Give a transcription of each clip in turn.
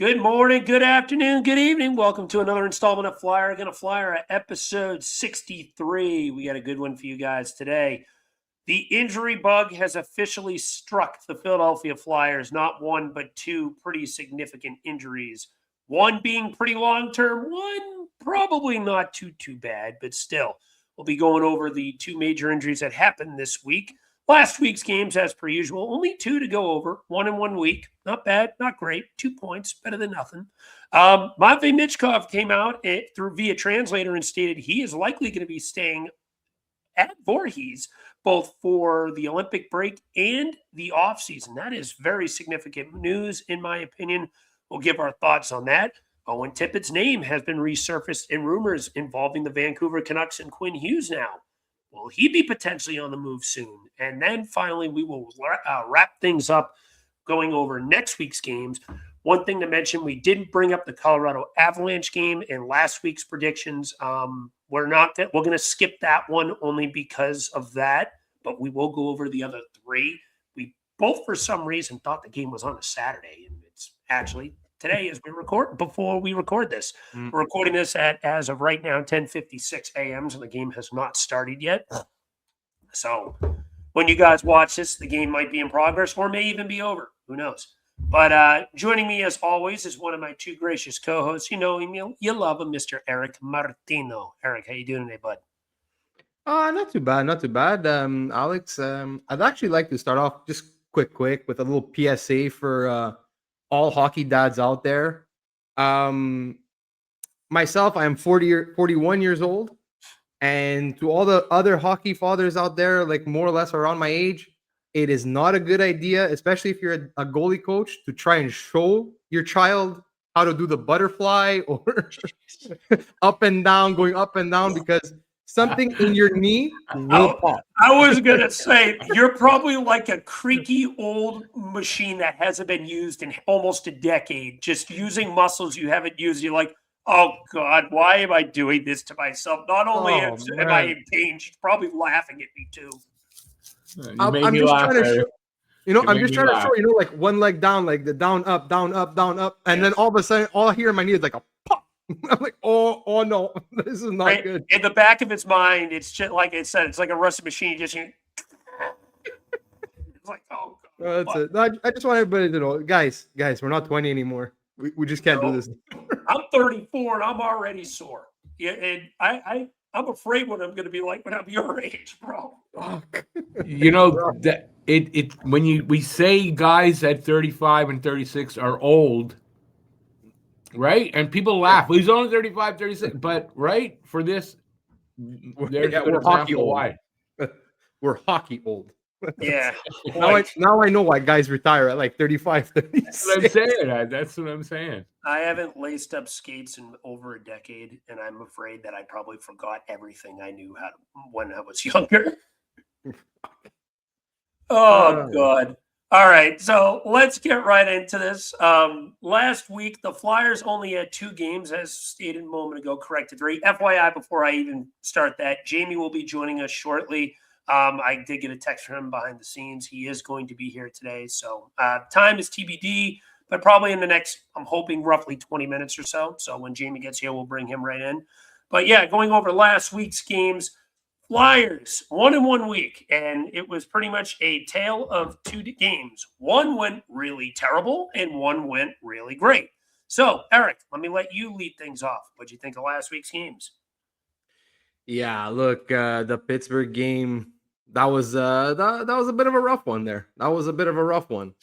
Good morning, good afternoon, good evening. Welcome to another installment of Flyera. Gonna Flyera episode 63. We got a good one for you guys today. The injury bug has officially struck the Philadelphia Flyers. Not one, but two pretty significant injuries. One being pretty long term, one probably not too bad, but still. We'll be going over the two major injuries that happened this week. Last week's games, as per usual, only two to go over. One in 1 week. Not bad, not great. 2 points, better than nothing. Matvei Michkov came out through via translator and stated he is likely going to be staying at Voorhees both for the Olympic break and the offseason. That is very significant news, in my opinion. We'll give our thoughts on that. Owen Tippett's name has been resurfaced in rumors involving the Vancouver Canucks and Quinn Hughes now. Will he be potentially on the move soon? And then finally, we will wrap things up going over next week's games. One thing to mention, we didn't bring up the Colorado Avalanche game in last week's predictions. We're going to skip that one only because of that, but we will go over the other three. We both, for some reason, thought the game was on a Saturday, and it's actually today as before we record this. We're recording this at, as of right now, 10:56 a.m., so the game has not started yet. So when you guys watch this, the game might be in progress or may even be over. Who knows? But joining me, as always, is one of my two gracious co-hosts. You know him, you love him, Mr. Eric Martino. Eric, how you doing today, bud? Not too bad, not too bad. Alex, I'd actually like to start off just quick with a little PSA for all hockey dads out there. Myself, I am 41 years old. And to all the other hockey fathers out there, like more or less around my age, it is not a good idea, especially if you're a goalie coach, to try and show your child how to do the butterfly or up and down, going up and down, because something in your knee will pop. I was going to say, you're probably like a creaky old machine that hasn't been used in almost a decade, just using muscles you haven't used. You're like, oh, God, why am I doing this to myself? Not only am I in pain, she's probably laughing at me, too. I'm just trying to show, I'm just trying to show, like one leg down, like the down, up, down, up, down, up. And then all of a sudden, all I hear in my knee is like a pop. I'm like, oh no, this is not good. In the back of its mind, it's just like it said, it's like a rusty machine. It's like, oh, God. That's it. I just want everybody to know, guys, we're not 20 anymore. We just can't do this. I'm 34 and I'm already sore. Yeah, and I'm afraid what I'm going to be like when I'm your age, bro. That when we say guys at 35 and 36 are old, right? And people laugh. Well, he's only 35, 36, but right for this, we're hockey old. Why? We're hockey old. Yeah. now I know why guys retire at like 35, 36. That's what I'm saying. I haven't laced up skates in over a decade, and I'm afraid that I probably forgot everything I knew when I was younger. Oh, God. All right, so let's get right into this. Last week, the Flyers only had 2 games, as stated a moment ago, corrected 3. FYI, before I even start that, Jamey will be joining us shortly. I did get a text from him behind the scenes. He is going to be here today. So time is TBD, but probably in the next, I'm hoping, roughly 20 minutes or so. So when Jamey gets here, we'll bring him right in. But yeah, going over last week's games, Flyers, 1 in 1 week. And it was pretty much a tale of 2 games. One went really terrible and one went really great. So, Eric, let me let you lead things off. What do you think of last week's games? Yeah, look, the Pittsburgh game, that was a bit of a rough one there. That was a bit of a rough one.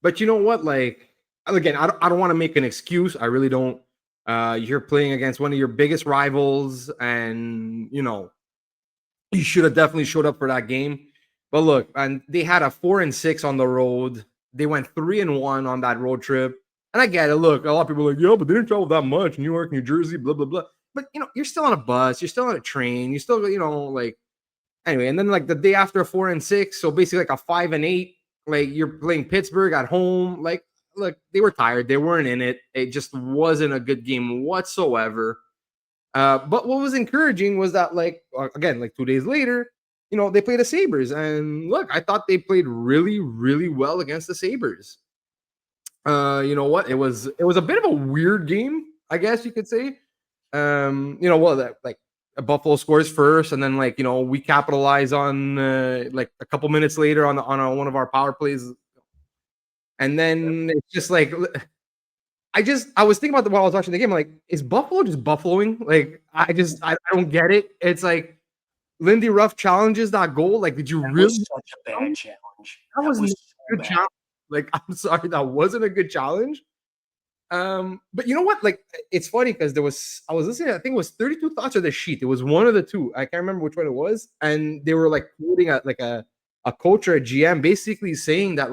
But you know what? Like, again, I don't want to make an excuse. I really don't. You're playing against one of your biggest rivals, and you should have definitely showed up for that game. But look, and they had a 4-6 on the road. They went 3-1 on that road trip. And I get it. Look, a lot of people are like, yeah, but they didn't travel that much. New York, New Jersey, blah, blah, blah. But, you're still on a bus. You're still on a train. You still, anyway. And then, like, the day after a 4-6, so basically like a 5-8, like, you're playing Pittsburgh at home. Like, look, they were tired. They weren't in it. It just wasn't a good game whatsoever. But what was encouraging was that, like, again, like 2 days later, they played the Sabres. And look, I thought they played really, really well against the Sabres. You know what? It was a bit of a weird game, I guess you could say. Like Buffalo scores first, and then we capitalize on like a couple minutes later on one of our power plays, and then it's just like I was thinking about while I was watching the game, like, is Buffalo just buffaloing? Like, I don't get it. It's like Lindy Ruff challenges that goal. Like, did you That really? was such a bad challenge. That was not so a good bad. challenge. Like, I'm sorry, that wasn't a good challenge. But you know what? Like, it's funny because I was listening. I think it was 32 Thoughts or The Sheet. It was one of the two. I can't remember which one it was. And they were like quoting a coach or a GM, basically saying that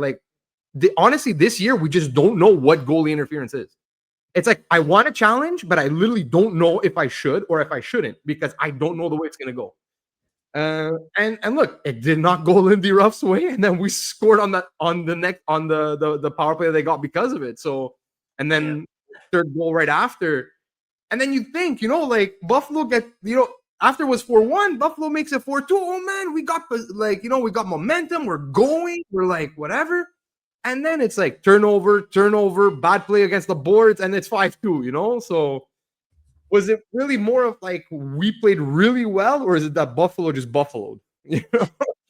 honestly, this year we just don't know what goalie interference is. It's like I want a challenge, but I literally don't know if I should or if I shouldn't because I don't know the way it's gonna go. And look, it did not go Lindy Ruff's way, and then we scored on the power play that they got because of it. So, and then third goal right after, and then you think, like Buffalo after it was 4-1, Buffalo makes it 4-2. Oh man, we got we got momentum. We're going. We're like whatever. And then it's like turnover, bad play against the boards, and it's 5-2, So was it really more of like we played really well, or is it that Buffalo just buffaloed?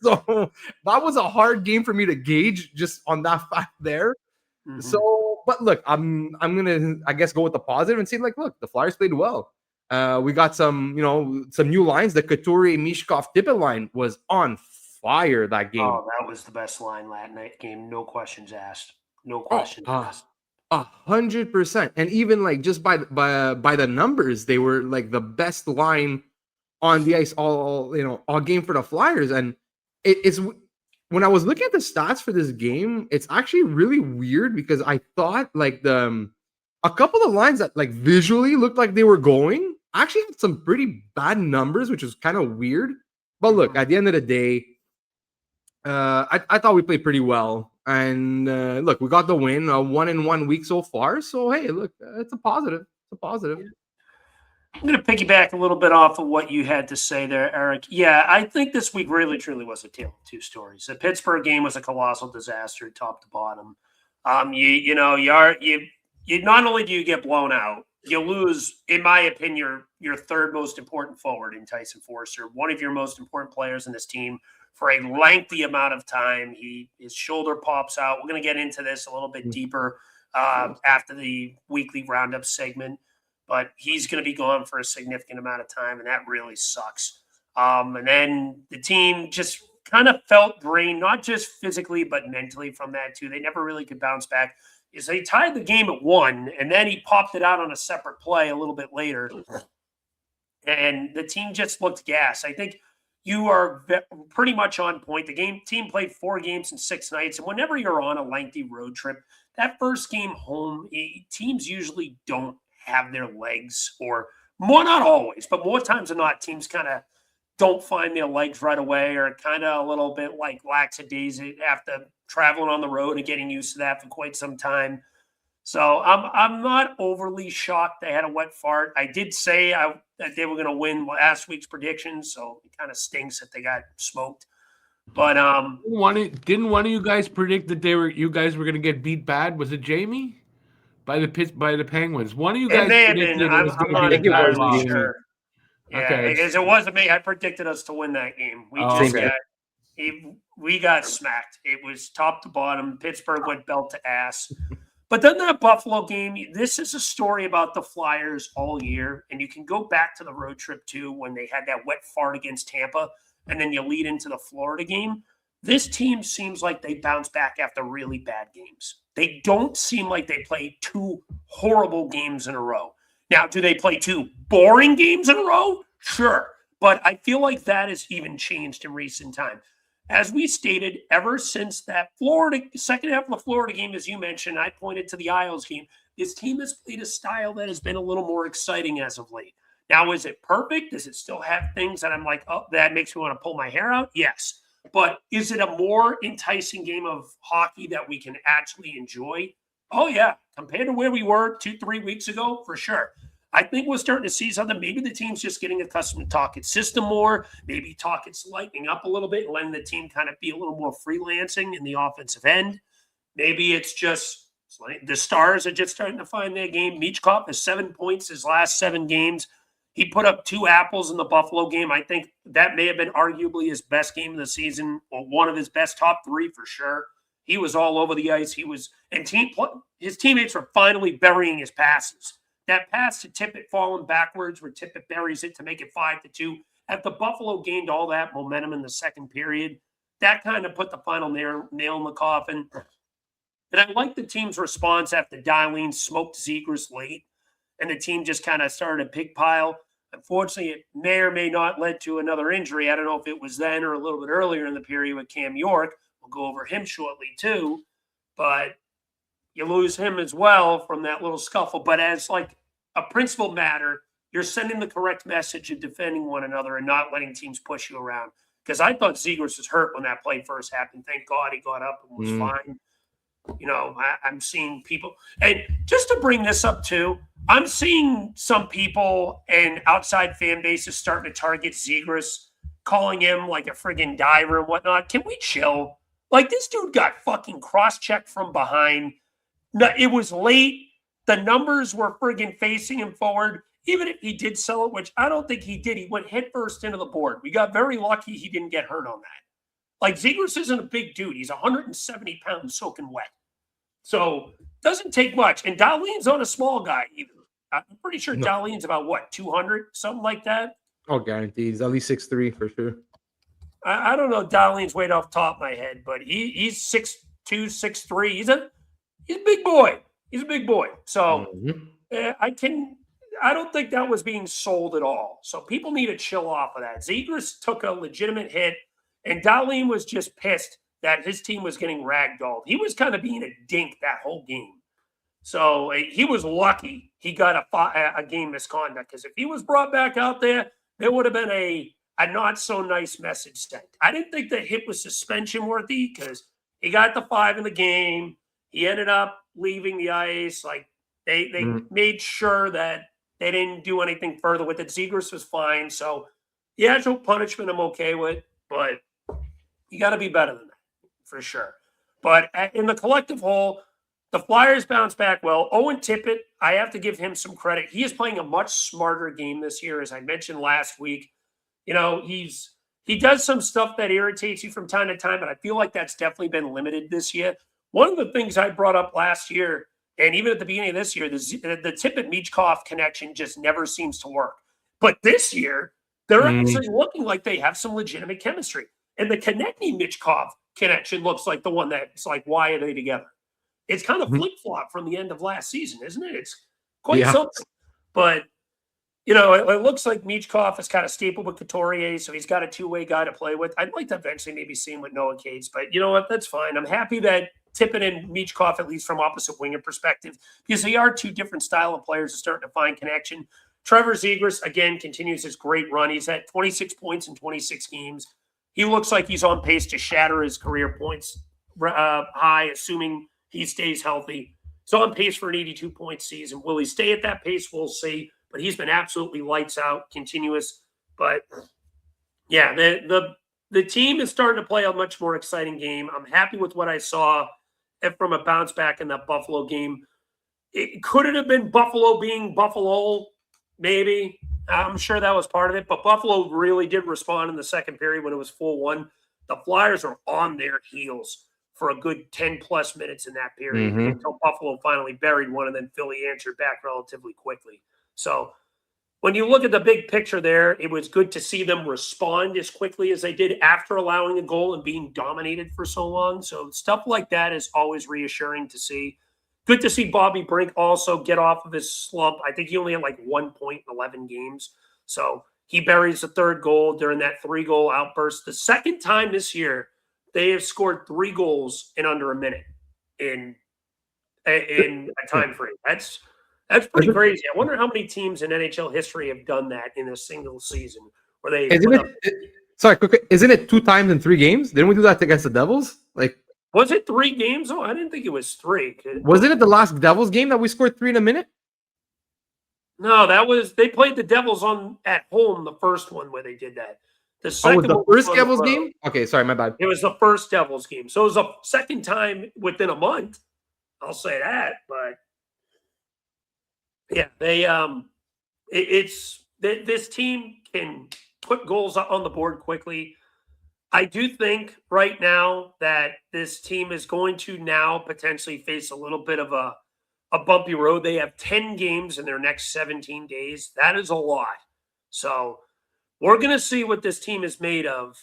So that was a hard game for me to gauge just on that fact there. Mhm. So, but look, I'm gonna, I guess, go with the positive and say, like, look, the Flyers played well. We got some new lines. The Couture, Mishkov, Tippett line was on fire that game. Oh, that was the best line that night game. No questions asked. No questions asked. 100%. And even like just by the numbers, they were like the best line on the ice all game for the Flyers. And it's when I was looking at the stats for this game, it's actually really weird because I thought like a couple of lines that like visually looked like they were going actually had some pretty bad numbers, which is kind of weird. But look, at the end of the day, I thought we played pretty well, and look, we got the win, 1 week so far. So hey, look, it's a positive. It's a positive. I'm going to piggyback a little bit off of what you had to say there, Eric. Yeah, I think this week really, truly was a tale of two stories. The Pittsburgh game was a colossal disaster, top to bottom. You not only do you get blown out, you lose, in my opinion, your third most important forward in Tyson Forster, one of your most important players in this team for a lengthy amount of time. His shoulder pops out. We're going to get into this a little bit deeper after the weekly roundup segment, but he's going to be gone for a significant amount of time, and that really sucks. And then the team just kind of felt drained, not just physically, but mentally from that too. They never really could bounce back. Is they tied the game at 1, and then he popped it out on a separate play a little bit later, and the team just looked gas. I think you are pretty much on point. The team played 4 games in 6 nights, and whenever you're on a lengthy road trip, that first game home, teams usually don't have their legs, or more, not always, but more times than not, teams kind of don't find their legs right away, or kind of a little bit like lackadaisy after traveling on the road and getting used to that for quite some time. So I'm not overly shocked they had a wet fart. I did say that they were going to win last week's predictions, so it kind of stinks that they got smoked. But didn't one of you guys predict that you guys were going to get beat bad? Was it Jamey by the Penguins? One of you guys it may have predicted been. it was I'm going to not be a bad entirely loss. sure. Yeah, Okay. because it wasn't me. I predicted us to win that game. We got smacked. It was top to bottom. Pittsburgh went belt to ass. But then that Buffalo game, this is a story about the Flyers all year. And you can go back to the road trip, too, when they had that wet fart against Tampa, and then you lead into the Florida game. This team seems like they bounce back after really bad games. They don't seem like they play 2 horrible games in a row. Now, do they play 2 boring games in a row? Sure. But I feel like that has even changed in recent time. As we stated, ever since that second half of the Florida game, as you mentioned, I pointed to the Isles game, this team has played a style that has been a little more exciting as of late. Now, is it perfect? Does it still have things that I'm like, oh, that makes me want to pull my hair out? Yes. But is it a more enticing game of hockey that we can actually enjoy? Oh, yeah. Compared to where we were 2-3 weeks ago, for sure. I think we're starting to see something. Maybe the team's just getting accustomed to Tocchet's system more. Maybe Tocchet's lightening up a little bit and letting the team kind of be a little more freelancing in the offensive end. Maybe it's just It's like the Stars are just starting to find their game. Michkov has 7 points his last 7 games. He put up 2 apples in the Buffalo game. I think that may have been arguably his best game of the season, or one of his best top 3 for sure. He was all over the ice. His teammates were finally burying his passes. That pass to Tippett falling backwards, where Tippett buries it to make it 5-2. After Buffalo gained all that momentum in the second period, that kind of put the final nail in the coffin. And I like the team's response after Dahlin smoked Zegras late, and the team just kind of started a pig pile. Unfortunately, it may or may not lead to another injury. I don't know if it was then or a little bit earlier in the period with Cam York. We'll go over him shortly too. But you lose him as well from that little scuffle. But as like a principal matter, you're sending the correct message of defending one another and not letting teams push you around. Because I thought Zegras was hurt when that play first happened. Thank God he got up and was fine. You know, I'm seeing people. And just to bring this up too, I'm seeing some people and outside fan bases starting to target Zegras, calling him like a friggin' diver and whatnot. Can we chill? Like, this dude got fucking cross-checked from behind. No, it was late. The numbers were friggin' facing him forward. Even if he did sell it, which I don't think he did, he went head first into the board. We got very lucky he didn't get hurt on that. Like, Zegras isn't a big dude. He's 170 pounds soaking wet. So, doesn't take much. And Dahlin's not a small guy either. I'm pretty sure Dahlin's about, what, 200? Something like that? Oh, guaranteed. He's at least 6'3" for sure. I don't know Dahlin's weight off the top of my head, but he's 6'2", 6'3". He's a big boy. He's a big boy. So, I don't think that was being sold at all. So, people need to chill off of that. Zegras took a legitimate hit, and Dahlin was just pissed that his team was getting ragdolled. He was kind of being a dink that whole game. So he was lucky he got a game misconduct, because if he was brought back out there would have been a not so nice message sent. I didn't think the hit was suspension worthy, because he got the 5 in the game. He ended up leaving the ice. Like they made sure that they didn't do anything further with it. Zegras was fine. So the actual punishment I'm okay with, but you got to be better than that for sure. But in the collective whole, the Flyers bounced back well. Owen Tippett, I have to give him some credit. He is playing a much smarter game this year, as I mentioned last week. You know, he does some stuff that irritates you from time to time, but I feel like that's definitely been limited this year. One of the things I brought up last year, and even at the beginning of this year, the Tippett-Michkov connection just never seems to work. But this year, they're actually looking like they have some legitimate chemistry. And the Konechny-Michkov connection looks like the one that's like, why are they together? It's kind of flip-flop from the end of last season, isn't it? It's quite something. But, you know, it looks like Michkov is kind of stapled with Couturier, so he's got a two-way guy to play with. I'd like to eventually maybe see him with Noah Cates, but you know what? That's fine. I'm happy that Tippett and Michkov, at least from opposite winger perspective, because they are two different style of players, are starting to find connection. Trevor Zegras, again, continues his great run. He's at 26 points in 26 games. He looks like he's on pace to shatter his career points high, assuming he stays healthy. He's on pace for an 82-point season. Will he stay at that pace? We'll see. But he's been absolutely lights out, continuous. But, yeah, the team is starting to play a much more exciting game. I'm happy with what I saw from a bounce back in that Buffalo game. Could it have been Buffalo being Buffalo? Maybe. I'm sure that was part of it. But Buffalo really did respond in the second period when it was 4-1. The Flyers are on their heels for a good 10-plus minutes in that period until Buffalo finally buried one, and then Philly answered back relatively quickly. So when you look at the big picture there, it was good to see them respond as quickly as they did after allowing a goal and being dominated for so long. So stuff like that is always reassuring to see. Good to see Bobby Brink also get off of his slump. I think he only had like 1 point in 11 games. So he buries the third goal during that 3-goal outburst. The second time this year, they have scored 3 goals in under a minute in a time frame. That's pretty crazy. I wonder how many teams in NHL history have done that in a single season. Where they sorry, quick, isn't it 2 times in 3 games? Didn't we do that against the Devils? Like, was it 3 games? Oh, I didn't think it was 3. Wasn't it the last Devils game that we scored 3 in a minute? No, they played the Devils at home, the first one where they did that. The second the first Devils game? Okay, sorry, my bad. It was the first Devils game. So it was the second time within a month. I'll say that. But yeah, this team can put goals on the board quickly. I do think right now that this team is going to now potentially face a little bit of a bumpy road. They have 10 games in their next 17 days. That is a lot. So we're going to see what this team is made of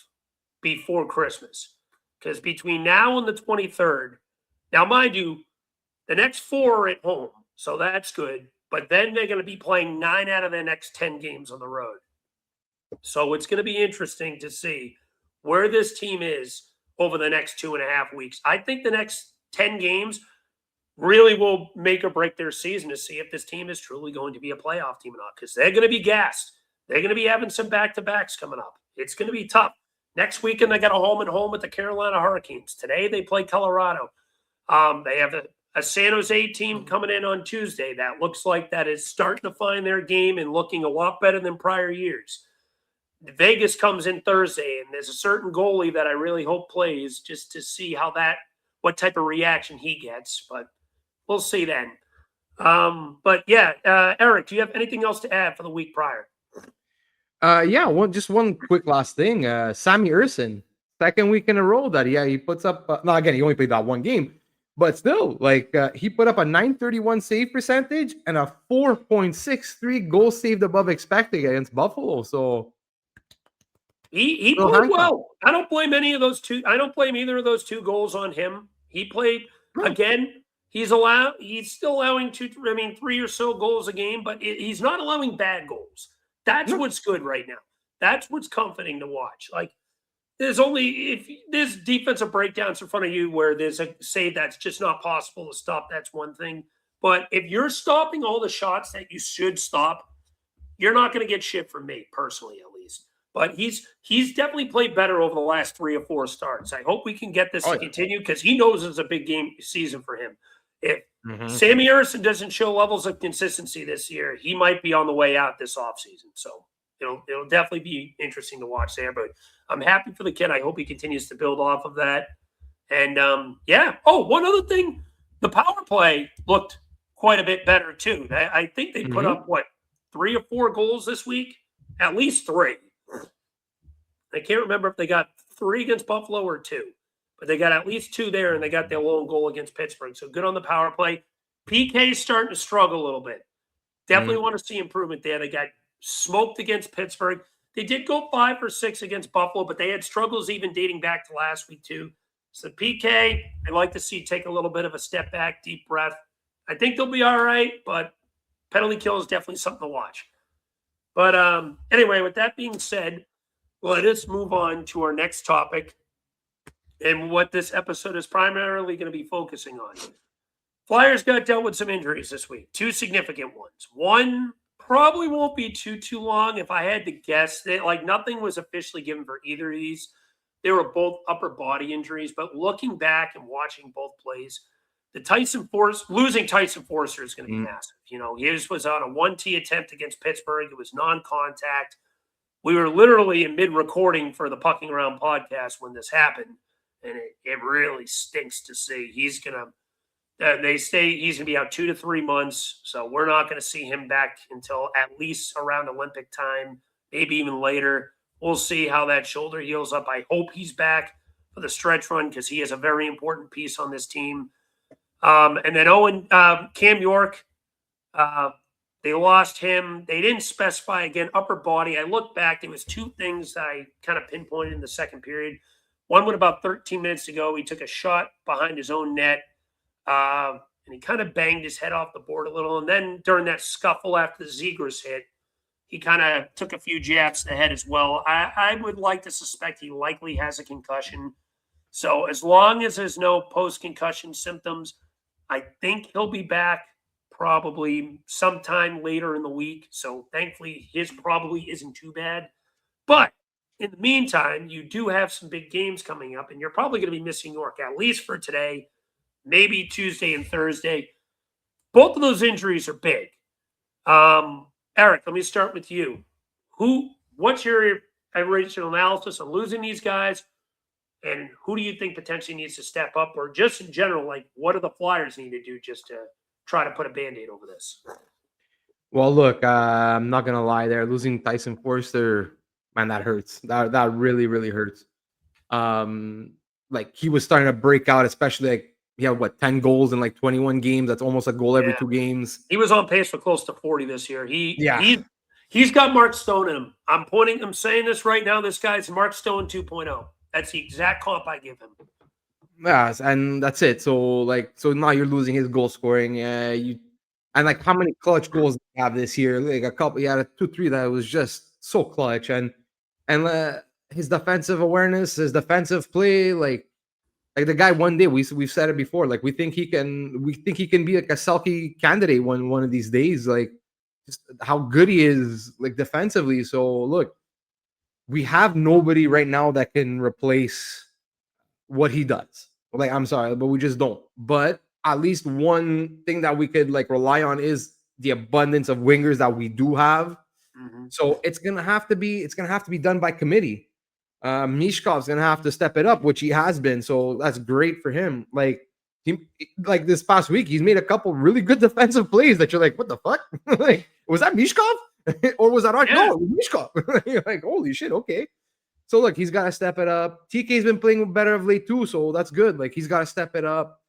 before Christmas. Because between now and the 23rd, now, mind you, the next 4 are at home. So that's good. But then they're going to be playing 9 out of their next 10 games on the road. So it's going to be interesting to see where this team is over the next 2.5 weeks. I think the next 10 games really will make or break their season to see if this team is truly going to be a playoff team or not, because they're going to be gassed. They're going to be having some back-to-backs coming up. It's going to be tough. Next weekend, they got a home-and-home with the Carolina Hurricanes. Today, they play Colorado. They have a San Jose team coming in on Tuesday that looks like that is starting to find their game and looking a lot better than prior years. Vegas comes in Thursday, and there's a certain goalie that I really hope plays just to see what type of reaction he gets. But we'll see then. But yeah, Eric, do you have anything else to add for the week prior? Yeah, one quick last thing. Sammy Urson, second week in a row that he puts up. Now again, he only played that one game, but still, he put up a .931 save percentage and a 4.63 goals saved above expected against Buffalo. So he played well. I don't blame any of those two. I don't blame either of those 2 goals on him. He played again. He's still allowing 3 or so goals a game, but he's not allowing bad goals. That's what's good right now. That's what's comforting to watch. If there's defensive breakdowns in front of you where there's a save that's just not possible to stop, that's one thing. But if you're stopping all the shots that you should stop, you're not going to get shit from me, personally, at least. But he's definitely played better over the last 3 or 4 starts. I hope we can get this to continue, because he knows it's a big game season for him. If Sammy Urson doesn't show levels of consistency this year, he might be on the way out this offseason. So it'll definitely be interesting to watch there. But I'm happy for the kid. I hope he continues to build off of that. And yeah. Oh, one other thing, the power play looked quite a bit better too. I think they put up 3 or 4 goals this week, at least 3. I can't remember if they got 3 against Buffalo or 2. But they got at least 2 there, and they got their lone goal against Pittsburgh. So good on the power play. PK is starting to struggle a little bit. Definitely want to see improvement there. They got smoked against Pittsburgh. They did go 5 or 6 against Buffalo, but they had struggles even dating back to last week too. So PK, I'd like to see take a little bit of a step back, deep breath. I think they'll be all right, but penalty kill is definitely something to watch. But anyway, with that being said, let us move on to our next topic. And what this episode is primarily going to be focusing on. Flyers got dealt with some injuries this week, 2 significant ones. One probably won't be too long. If I had to guess, nothing was officially given for either of these. They were both upper body injuries, but looking back and watching both plays, losing Tyson Forster is going to be massive. His was on a 1T attempt against Pittsburgh. It was non-contact. We were literally in mid-recording for the Pucking Around podcast when this happened. And it really stinks to see. They say he's going to be out 2 to 3 months. So we're not going to see him back until at least around Olympic time, maybe even later. We'll see how that shoulder heals up. I hope he's back for the stretch run, because he is a very important piece on this team. And then Cam York, they lost him. They didn't specify, again, upper body. I looked back. There was 2 things that I kind of pinpointed in the second period. One went about 13 minutes ago. He took a shot behind his own net, and he kind of banged his head off the board a little. And then during that scuffle after the Zegras hit, he kind of took a few jabs to the head as well. I would like to suspect he likely has a concussion. So as long as there's no post-concussion symptoms, I think he'll be back probably sometime later in the week. So thankfully, his probably isn't too bad. But in the meantime, you do have some big games coming up, and you're probably going to be missing York, at least for today, maybe Tuesday and Thursday. Both of those injuries are big. Eric, let me start with you. What's your original analysis on losing these guys, And who do you think potentially needs to step up, or just in general, like what do the Flyers need to do just to try to put a Band-Aid over this? Well, look, I'm not gonna lie. There, losing Tyson Forster, man, that hurts. That really, really hurts. Um, like he was starting to break out, especially like he had what 10 goals in like 21 games. That's almost a goal every Yeah. 2 games. He was on pace for close to 40 this year. Yeah, He's got Mark Stone in him. I'm saying this right now. This guy's Mark Stone 2.0. That's the exact comp I give him. yes, and that's it. So now you're losing his goal scoring. You and like how many clutch goals do you have this year? Like a couple, he had a 2, 3 that was just so clutch, and his defensive awareness, his defensive play, like the guy. One day we've said it before. Like we think he can be like a Selkie candidate one of these days. Like just how good he is like defensively. So look, we have nobody right now that can replace what he does. Like, I'm sorry, but we just don't. But at least one thing that we could like rely on is the abundance of wingers that we do have. Mhm. So it's gonna have to be done by committee. Mishkov's gonna have to step it up, which he has been. So that's great for him. He like this past week, he's made a couple really good defensive plays that you're like, what the fuck? Like, was that Mishkov? Or was that Yeah. no, it was Mishkov? You're like, holy shit, okay. So look, he's got to step it up. TK's been playing better of late too, so that's good. Like he's got to step it up.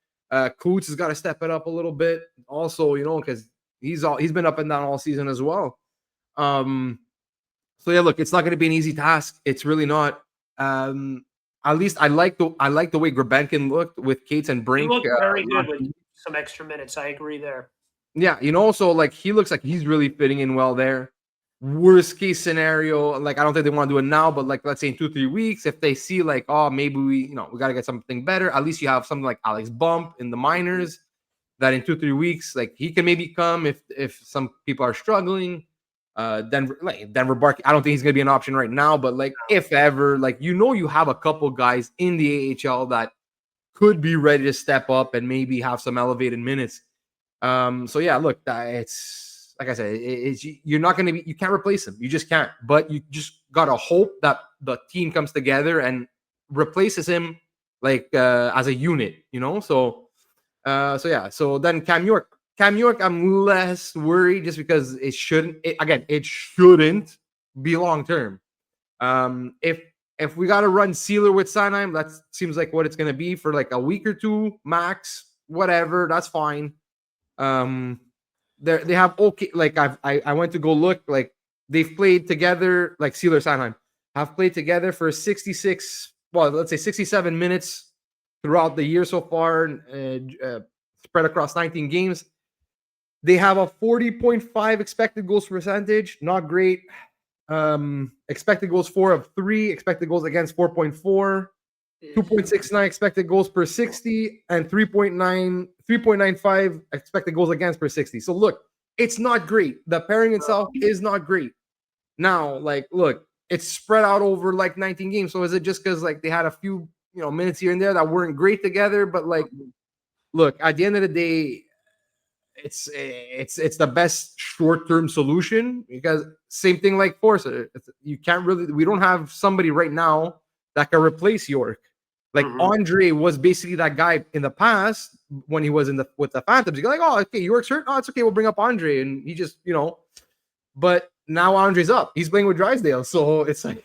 Coots has got to step it up a little bit, also, because he's been up and down all season as well. Um, so yeah, look, it's not going to be an easy task. It's really not. At least I like the way Grabenkin looked with Cates and He Brink. looked very good last with week. some extra minutes. I agree there. Yeah, so like he looks like he's really fitting in well there. Worst case scenario, like I don't think they want to do it now, but like let's say in 2-3 weeks, if they see like, oh, maybe we got to get something better, at least you have something like Alex Bump in the minors that in 2-3 weeks, like he can maybe come if some people are struggling. Denver Barkey, I don't think he's gonna be an option right now, but like if ever, like you have a couple guys in the AHL that could be ready to step up and maybe have some elevated minutes. So yeah, look, it's like I said, you're not going to be, you can't replace him. You just can't. But you just gotta hope that the team comes together and replaces him like as a unit, So yeah. So then Cam York, I'm less worried just because it shouldn't be long term. If we got to run Sealer with Sanheim, that seems like what it's going to be for like a week or two max. Whatever, that's fine. They have okay. Like I went to go look. Like they've played together. Like Sealer Sanheim have played together for 66. Well, let's say 67 minutes throughout the year so far, spread across 19 games. They have a 40.5 expected goals percentage. Not great. Expected goals 4 of 3. Expected goals against 4.4. 2.69 expected goals per 60 and 3.95 expected goals against per 60. So look, it's not great. The pairing itself is not great. Now, like, look, it's spread out over like 19 games. So is it just because like they had a few minutes here and there that weren't great together? But like, look, at the end of the day, it's the best short-term solution because same thing like Forza. We don't have somebody right now that can replace York. Like Andre was basically that guy in the past when he was with the Phantoms. You're like, oh, okay, York's hurt. Oh, it's okay. We'll bring up Andre, and he just, But now Andre's up. He's playing with Drysdale, so it's like,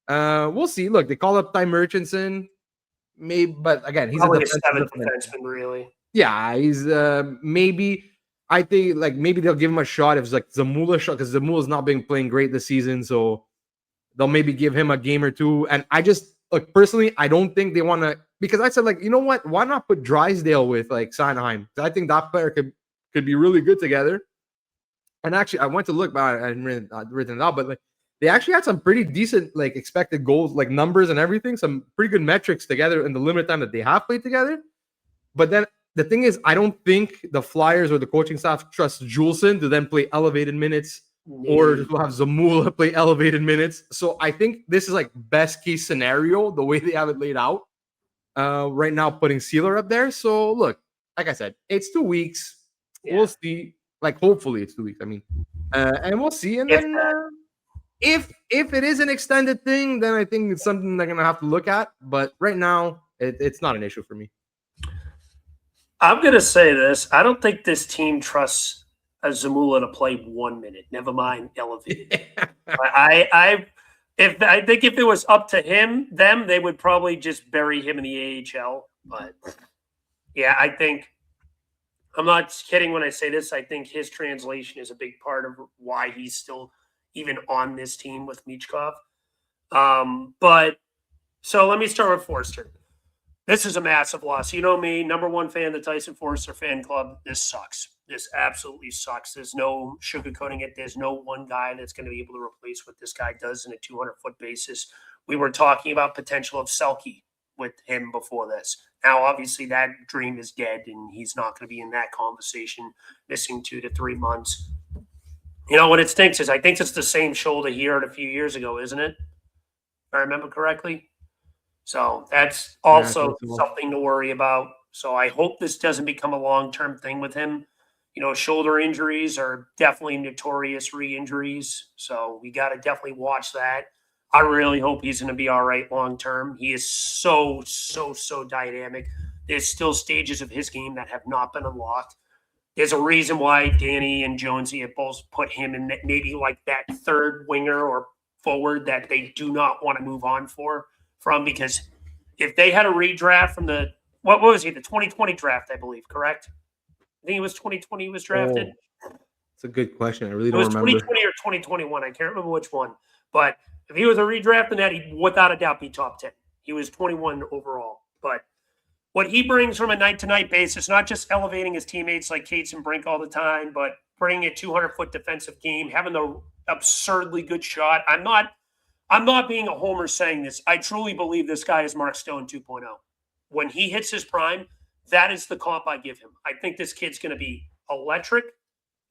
we'll see. Look, they call up Ty Murchison, maybe, but again, he's probably a seventh defenseman, really. Yeah, he's maybe. I think like maybe they'll give him a shot if it's like Zamula shot because Zamula's not been playing great this season, so they'll maybe give him a game or two. And I just look personally, I don't think they want to because I said like you know what, why not put Drysdale with like Sanheim? I think that player could be really good together. And actually, I went to look, but I hadn't written it out, but like they actually had some pretty decent like expected goals, like numbers and everything, some pretty good metrics together in the limited time that they have played together. But then the thing is, I don't think the Flyers or the coaching staff trust Juleson to then play elevated minutes or to have Zamula play elevated minutes. So I think this is like best case scenario, the way they have it laid out right now, putting Sealer up there. So look, like I said, it's 2 weeks. Yeah. We'll see. Like hopefully it's 2 weeks. I mean, and we'll see. And then If it is an extended thing, then I think it's something they're gonna have to look at. But right now, it's not an issue for me. I'm going to say this. I don't think this team trusts a Zamula to play 1 minute. Never mind elevated. I think if it was up to them, they would probably just bury him in the AHL. But yeah, I think I'm not kidding when I say this. I think his translation is a big part of why he's still even on this team with Michkov. But so let me start with Forster. This is a massive loss. You know me, number one fan of the Tyson Forster fan club. This sucks. This absolutely sucks. There's no sugarcoating it. There's no one guy that's going to be able to replace what this guy does in a 200-foot basis. We were talking about potential of Selke with him before this. Now, obviously, that dream is dead, and he's not going to be in that conversation, missing 2 to 3 months. You know, what it stinks is I think it's the same shoulder he hurt a few years ago, isn't it? If I remember correctly. So that's also something to worry about. So I hope this doesn't become a long-term thing with him. You know, shoulder injuries are definitely notorious re-injuries. So we got to definitely watch that. I really hope he's going to be all right long-term. He is so dynamic. There's still stages of his game that have not been unlocked. There's a reason why Danny and Jonesy have both put him in maybe like that third winger or forward that they do not want to move on from, because if they had a redraft from the what was he, the 2020 draft, I believe, correct? I think it was 2020 he was drafted. It's a good question. I really don't remember. It was 2020 or 2021. I can't remember which one. But if he was a redraft in that, he'd without a doubt be top 10. He was 21 overall. But what he brings from a night-to-night basis, not just elevating his teammates like Cates and Brink all the time, but bringing a 200-foot defensive game, having the absurdly good shot. I'm not being a homer saying this. I truly believe this guy is Mark Stone 2.0. When he hits his prime, that is the comp I give him. I think this kid's going to be electric,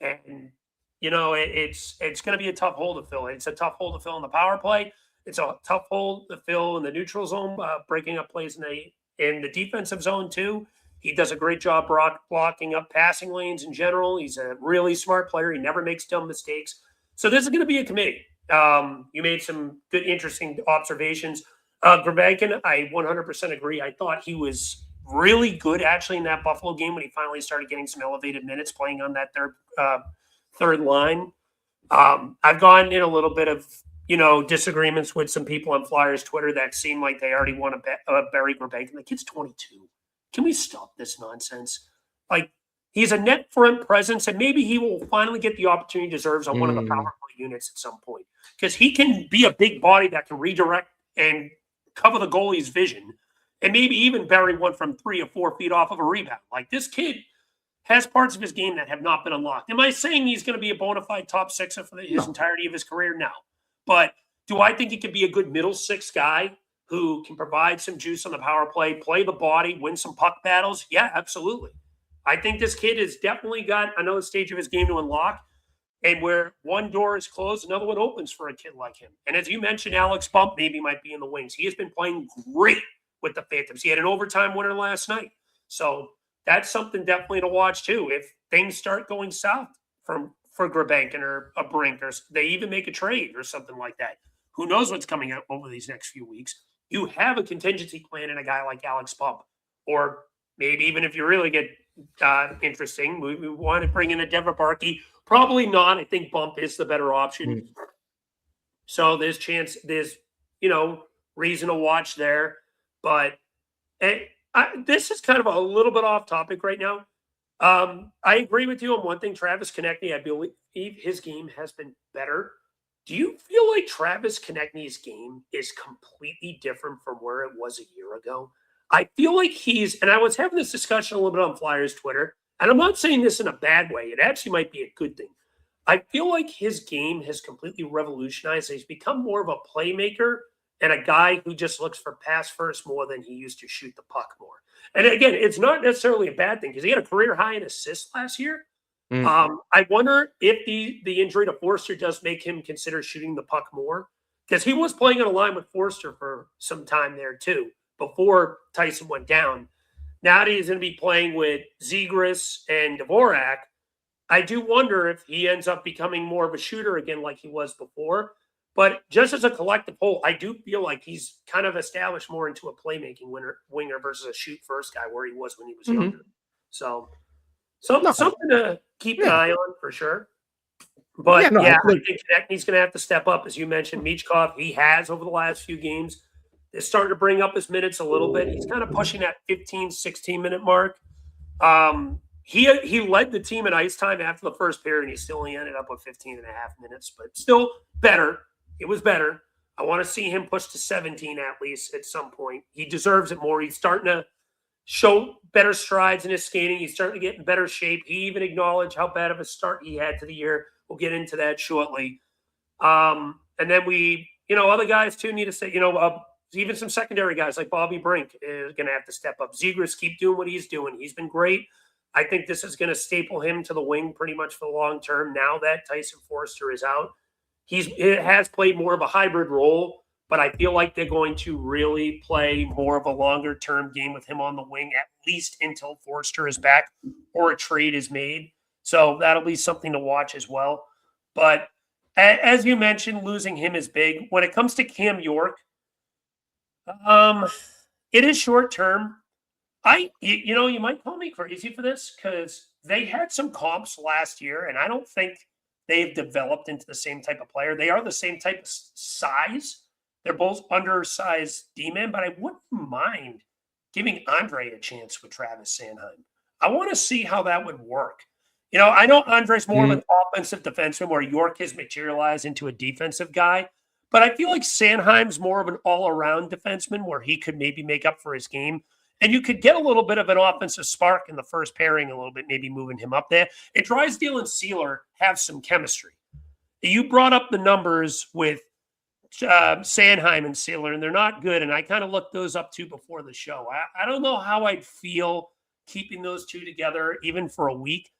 and you know it's going to be a tough hole to fill. It's a tough hole to fill in the power play. It's a tough hole to fill in the neutral zone, breaking up plays in the defensive zone too. He does a great job blocking up passing lanes in general. He's a really smart player. He never makes dumb mistakes. So this is going to be a committee. You made some good, interesting observations. Grabankin, I 100% agree. I thought he was really good actually in that Buffalo game when he finally started getting some elevated minutes playing on that third line. I've gone in a little bit of disagreements with some people on Flyers Twitter that seem like they already want to bury Grabankin. The kid's 22. Can we stop this nonsense? Like, he's a net front presence, and maybe he will finally get the opportunity he deserves on one of the power play units at some point, because he can be a big body that can redirect and cover the goalie's vision, and maybe even bury one from 3 or 4 feet off of a rebound. Like, this kid has parts of his game that have not been unlocked. Am I saying he's going to be a bona fide top sixer for his entirety of his career? No. But do I think he could be a good middle six guy who can provide some juice on the power play, play the body, win some puck battles? Yeah, absolutely. I think this kid has definitely got another stage of his game to unlock. And where one door is closed, another one opens for a kid like him. And as you mentioned, Alex Bump maybe might be in the wings. He has been playing great with the Phantoms. He had an overtime winner last night. So that's something definitely to watch too. If things start going south for Grabankin or a Brink, or they even make a trade or something like that, who knows what's coming up over these next few weeks. You have a contingency plan in a guy like Alex Bump. Or maybe even if you really get interesting, we want to bring in a Denver Barkey. Probably not. I think Bump is the better option. So there's reason to watch there. But this is kind of a little bit off topic right now. I agree with you on one thing. Travis Konechny, I believe his game has been better. Do you feel like Travis Konechny's game is completely different from where it was a year ago? I feel like and I was having this discussion a little bit on Flyers Twitter, and I'm not saying this in a bad way. It actually might be a good thing. I feel like his game has completely revolutionized. He's become more of a playmaker and a guy who just looks for pass first more than he used to shoot the puck more. And again, it's not necessarily a bad thing because he had a career high in assists last year. I wonder if the injury to Forster does make him consider shooting the puck more, because he was playing on a line with Forster for some time there too before Tyson went down. Now that he's going to be playing with Zegras and Dvorak, I do wonder if he ends up becoming more of a shooter again like he was before. But just as a collective whole, I do feel like he's kind of established more into a playmaking winger versus a shoot first guy where he was when he was younger. So something to keep an eye on for sure. But I think Konechny's going to have to step up. As you mentioned, Michkov, he has over the last few games. They're starting to bring up his minutes a little bit. He's kind of pushing that 15, 16-minute mark. He led the team in ice time after the first period, and he still only ended up with 15 and a half minutes, but still better. It was better. I want to see him push to 17 at least at some point. He deserves it more. He's starting to show better strides in his skating. He's starting to get in better shape. He even acknowledged how bad of a start he had to the year. We'll get into that shortly. And then other guys too need to say, even some secondary guys like Bobby Brink is going to have to step up. Zegras, keep doing what he's doing. He's been great. I think this is going to staple him to the wing pretty much for the long term now that Tyson Forster is out. It has played more of a hybrid role, but I feel like they're going to really play more of a longer-term game with him on the wing, at least until Forster is back or a trade is made. So that'll be something to watch as well. But as you mentioned, losing him is big. When it comes to Cam York, it is short-term. You might call me crazy for this because they had some comps last year, and I don't think they've developed into the same type of player. They are the same type of size. They're both undersized D-men, but I wouldn't mind giving Andre a chance with Travis Sanheim. I want to see how that would work. I know Andre's more of an offensive defenseman where York has materialized into a defensive guy, but I feel like Sanheim's more of an all-around defenseman where he could maybe make up for his game. And you could get a little bit of an offensive spark in the first pairing a little bit, maybe moving him up there. And Drysdale and Sealer have some chemistry. You brought up the numbers with Sanheim and Sealer, and they're not good. And I kind of looked those up too before the show. I don't know how I'd feel keeping those two together even for a week.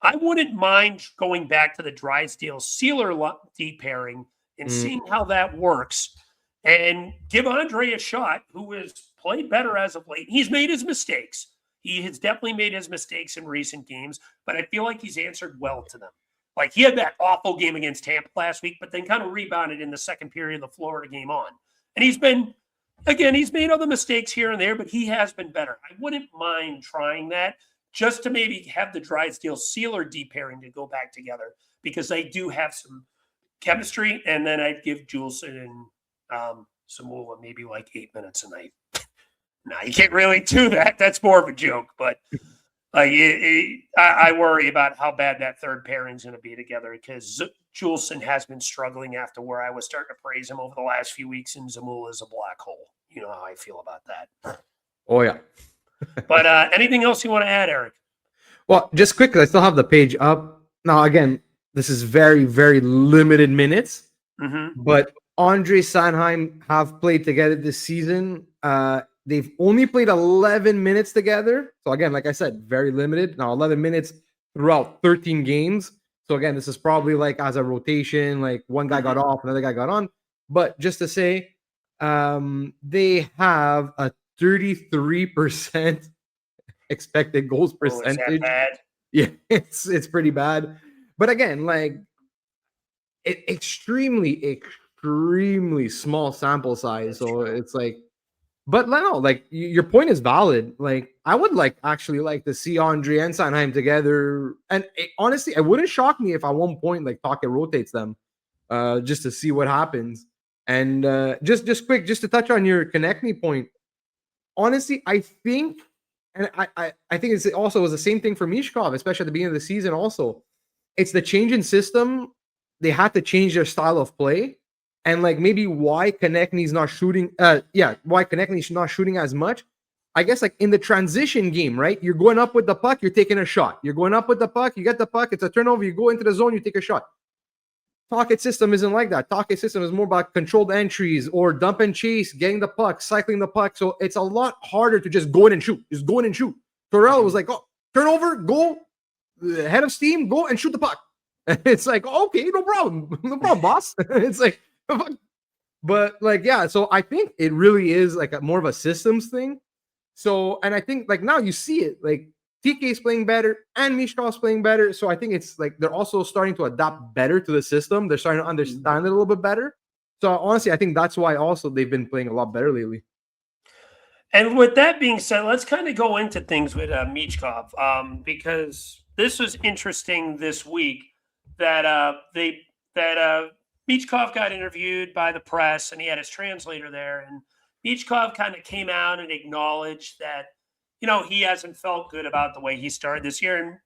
I wouldn't mind going back to the Drysdale-Sealer deep pairing and seeing how that works and give Andre a shot, who has played better as of late. He's made his mistakes. He has definitely made his mistakes in recent games, but I feel like he's answered well to them. Like he had that awful game against Tampa last week, but then kind of rebounded in the second period of the Florida game on. And he's made other mistakes here and there, but he has been better. I wouldn't mind trying that just to maybe have the Drysdale-Sealer deep pairing to go back together because they do have some chemistry. And then I'd give Juleson and Samula maybe like 8 minutes a night. No, you can't really do that. That's more of a joke, but I worry about how bad that third pairing is going to be together because Juleson has been struggling after where I was starting to praise him over the last few weeks, and Zamula is a black hole. You know how I feel about that. Oh, yeah. But anything else you want to add, Eric? Well, just quickly, I still have the page up. Now, again, this is very, very limited minutes, but Andre Sanheim have played together this season. They've only played 11 minutes together. So again, like I said, very limited. Now 11 minutes throughout 13 games. So again, this is probably like as a rotation, like one guy got off, another guy got on. But just to say, they have a 33% expected goals percentage. Is that bad? Yeah, it's pretty bad. But again, like extremely small sample size. So it's like, but no, like your point is valid. Like I would actually like to see Andre and Sanheim together. And honestly, it wouldn't shock me if at one point like Tocchet rotates them, just to see what happens. And just to touch on your Konechny point. Honestly, I think, and I think it's also was the same thing for Michkov, especially at the beginning of the season. Also, it's the change in system. They had to change their style of play. And like maybe why Konechny's not shooting, why Konechny's not shooting as much. I guess like in the transition game, right? You're going up with the puck, you're taking a shot. You're going up with the puck, you get the puck, it's a turnover, you go into the zone, you take a shot. Tocchet system isn't like that. Tocchet system is more about controlled entries or dump and chase, getting the puck, cycling the puck. So it's a lot harder to just go in and shoot. Just go in and shoot. Torello was like, oh, turnover, go, head of steam, go and shoot the puck. It's like, okay, no problem. No problem, boss. It's like, but like, yeah, so I think it really is like more of a systems thing. So, and I think like now you see it, like TK is playing better and Michkov's playing better. So I think it's like they're also starting to adapt better to the system. They're starting to understand it a little bit better. So honestly, I think that's why also they've been playing a lot better lately. And with that being said, let's kind of go into things with Michkov, because this was interesting this week that Michkov got interviewed by the press, and he had his translator there, and Michkov kind of came out and acknowledged that he hasn't felt good about the way he started this year, and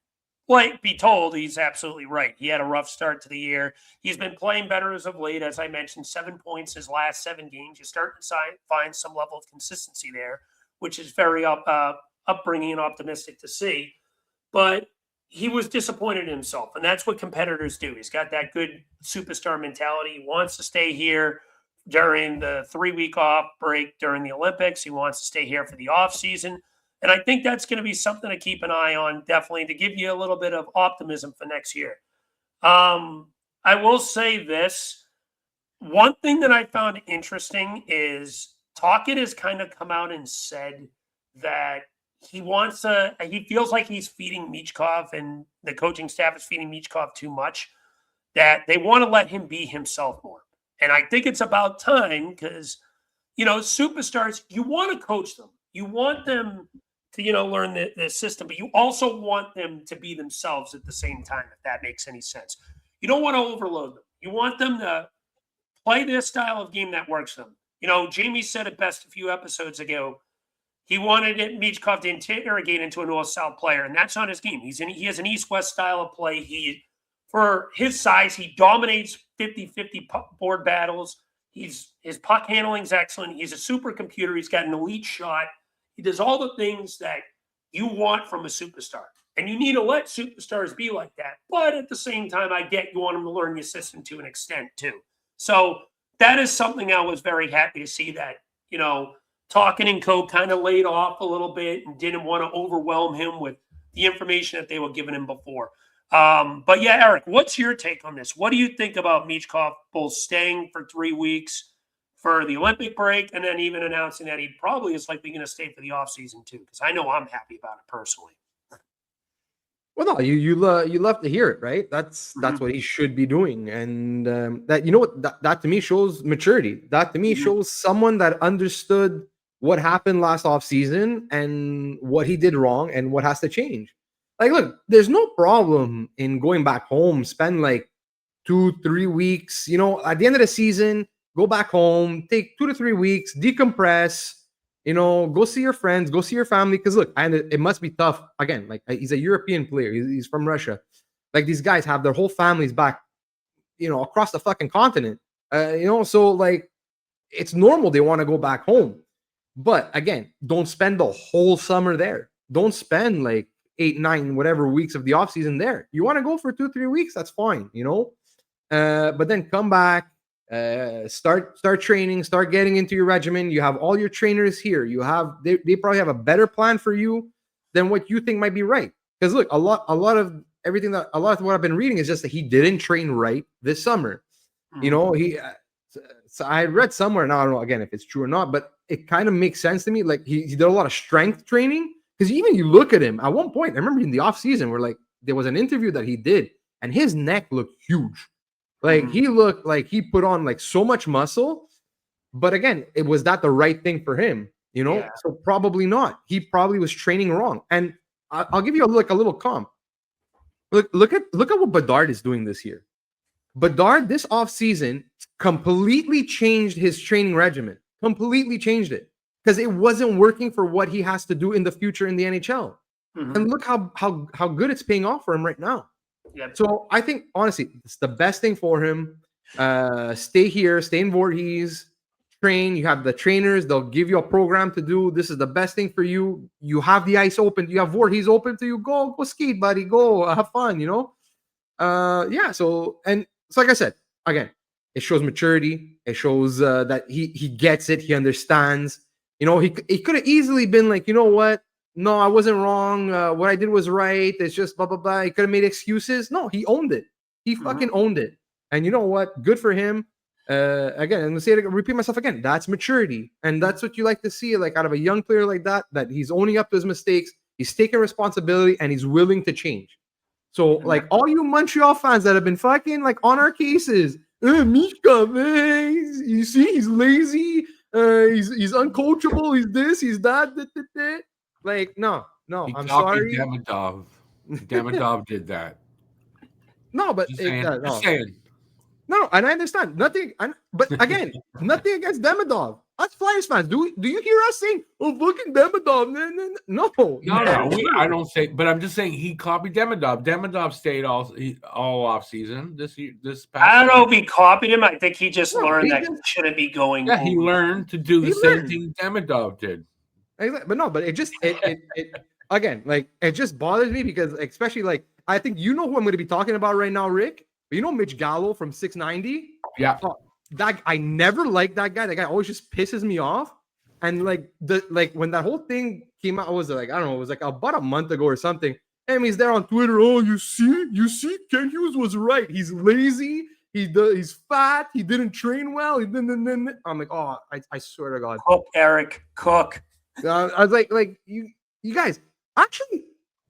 like be told, he's absolutely right. He had a rough start to the year. He's been playing better as of late. As I mentioned, 7 points his last 7 games. You start to find some level of consistency there, which is very upbringing and optimistic to see. But he was disappointed in himself, and that's what competitors do. He's got that good superstar mentality. He wants to stay here during the 3-week off break during the Olympics. He wants to stay here for the off season. And I think that's going to be something to keep an eye on, definitely, to give you a little bit of optimism for next year. I will say this. One thing that I found interesting is Tocchet has kind of come out and said that he feels like he's feeding Michkov, and the coaching staff is feeding Michkov too much, that they want to let him be himself more. And I think it's about time because, superstars, you want to coach them. You want them to, learn the system, but you also want them to be themselves at the same time, if that makes any sense. You don't want to overload them. You want them to play this style of game that works for them. Jamey said it best a few episodes ago. He wanted Michkov to interrogate into a North-South player, and that's not his game. He has an East-West style of play. For his size, he dominates 50-50 board battles. His puck handling is excellent. He's a supercomputer. He's got an elite shot. He does all the things that you want from a superstar. And you need to let superstars be like that. But at the same time, I get you want them to learn your system to an extent too. So that is something I was very happy to see that, Tocchet and co kind of laid off a little bit and didn't want to overwhelm him with the information that they were giving him before. But yeah, Eric, what's your take on this? What do you think about Michkov both staying for 3 weeks for the Olympic break and then even announcing that he probably is likely going to stay for the offseason too? Because I know I'm happy about it personally. Well, no, you love to hear it, right? That's what he should be doing, and that to me shows maturity. That to me shows someone that understood what happened last offseason and what he did wrong and what has to change. Like, look, there's no problem in going back home, spend like 2-3 weeks. At the end of the season, go back home, take 2 to 3 weeks, decompress. Go see your friends, go see your family. Because look, and it must be tough. Again, like he's a European player. He's from Russia. Like these guys have their whole families back, across the fucking continent. So like it's normal they want to go back home. But again, don't spend the whole summer there. Don't spend like 8, 9, whatever weeks of the offseason there. You want to go for 2-3 weeks, that's fine, but then come back, start training, start getting into your regimen. You have all your trainers here. They probably have a better plan for you than what you think might be right. Because look, a lot of what I've been reading is just that he didn't train right this summer. So I read somewhere, now I don't know again if it's true or not, but it kind of makes sense to me. Like he did a lot of strength training, because even you look at him at one point, I remember in the off season where like there was an interview that he did and his neck looked huge. Like he looked like he put on like so much muscle, but again, was that the right thing for him? Yeah. So probably not. He probably was training wrong. And I'll give you a little comp. Look at what Bedard is doing this year. Bedard this offseason completely changed his training regimen. Completely changed it because it wasn't working for what he has to do in the future in the NHL. And look how good it's paying off for him right now. Yep. So I think honestly, it's the best thing for him. Stay here, stay in Voorhees, train. You have the trainers; they'll give you a program to do. This is the best thing for you. You have the ice open. You have Voorhees open to you. Go skate, buddy. Go have fun. So like I said, again, it shows maturity. It shows that he gets it. He understands. He could have easily been like, you know what? No, I wasn't wrong. What I did was right. It's just blah, blah, blah. He could have made excuses. No, he owned it. He fucking owned it. And you know what? Good for him. Again, I'm going to repeat myself again. That's maturity. And that's what you like to see, like out of a young player like that he's owning up to his mistakes. He's taking responsibility and he's willing to change. So like all you Montreal fans that have been fucking like on our cases, Mishka, man, you see, he's lazy. He's uncoachable. He's this. He's that. Like, no, He I'm copied sorry. Demidov. Demidov did that. No, but Just saying. Just no. saying. No, and I understand nothing. But again, nothing against Demidov. Us Flyers fans, do you hear us saying, "Oh, fucking Demidov"? No. I don't say. But I'm just saying he copied Demidov. Demidov stayed all off season this year. This past. I don't know if he copied him. I think he just No, learned he that just- he shouldn't be going. Yeah, he over. learned to do the He same learned. thing Demidov did. But no, but it just it again, like, it just bothers me because, especially, like, I think you know who I'm going to be talking about right now, Rick. But you know Mitch Gallo from 690. Yeah. That I never liked that guy. That guy always just pisses me off. And like when that whole thing came out, was like, I don't know, it was like about a month ago or something. And he's there on Twitter. Oh, you see, Ken Hughes was right. He's lazy. He's fat. He didn't train well. I'm like, oh, I swear to God. Cook, Eric, cook. I was like you guys, actually,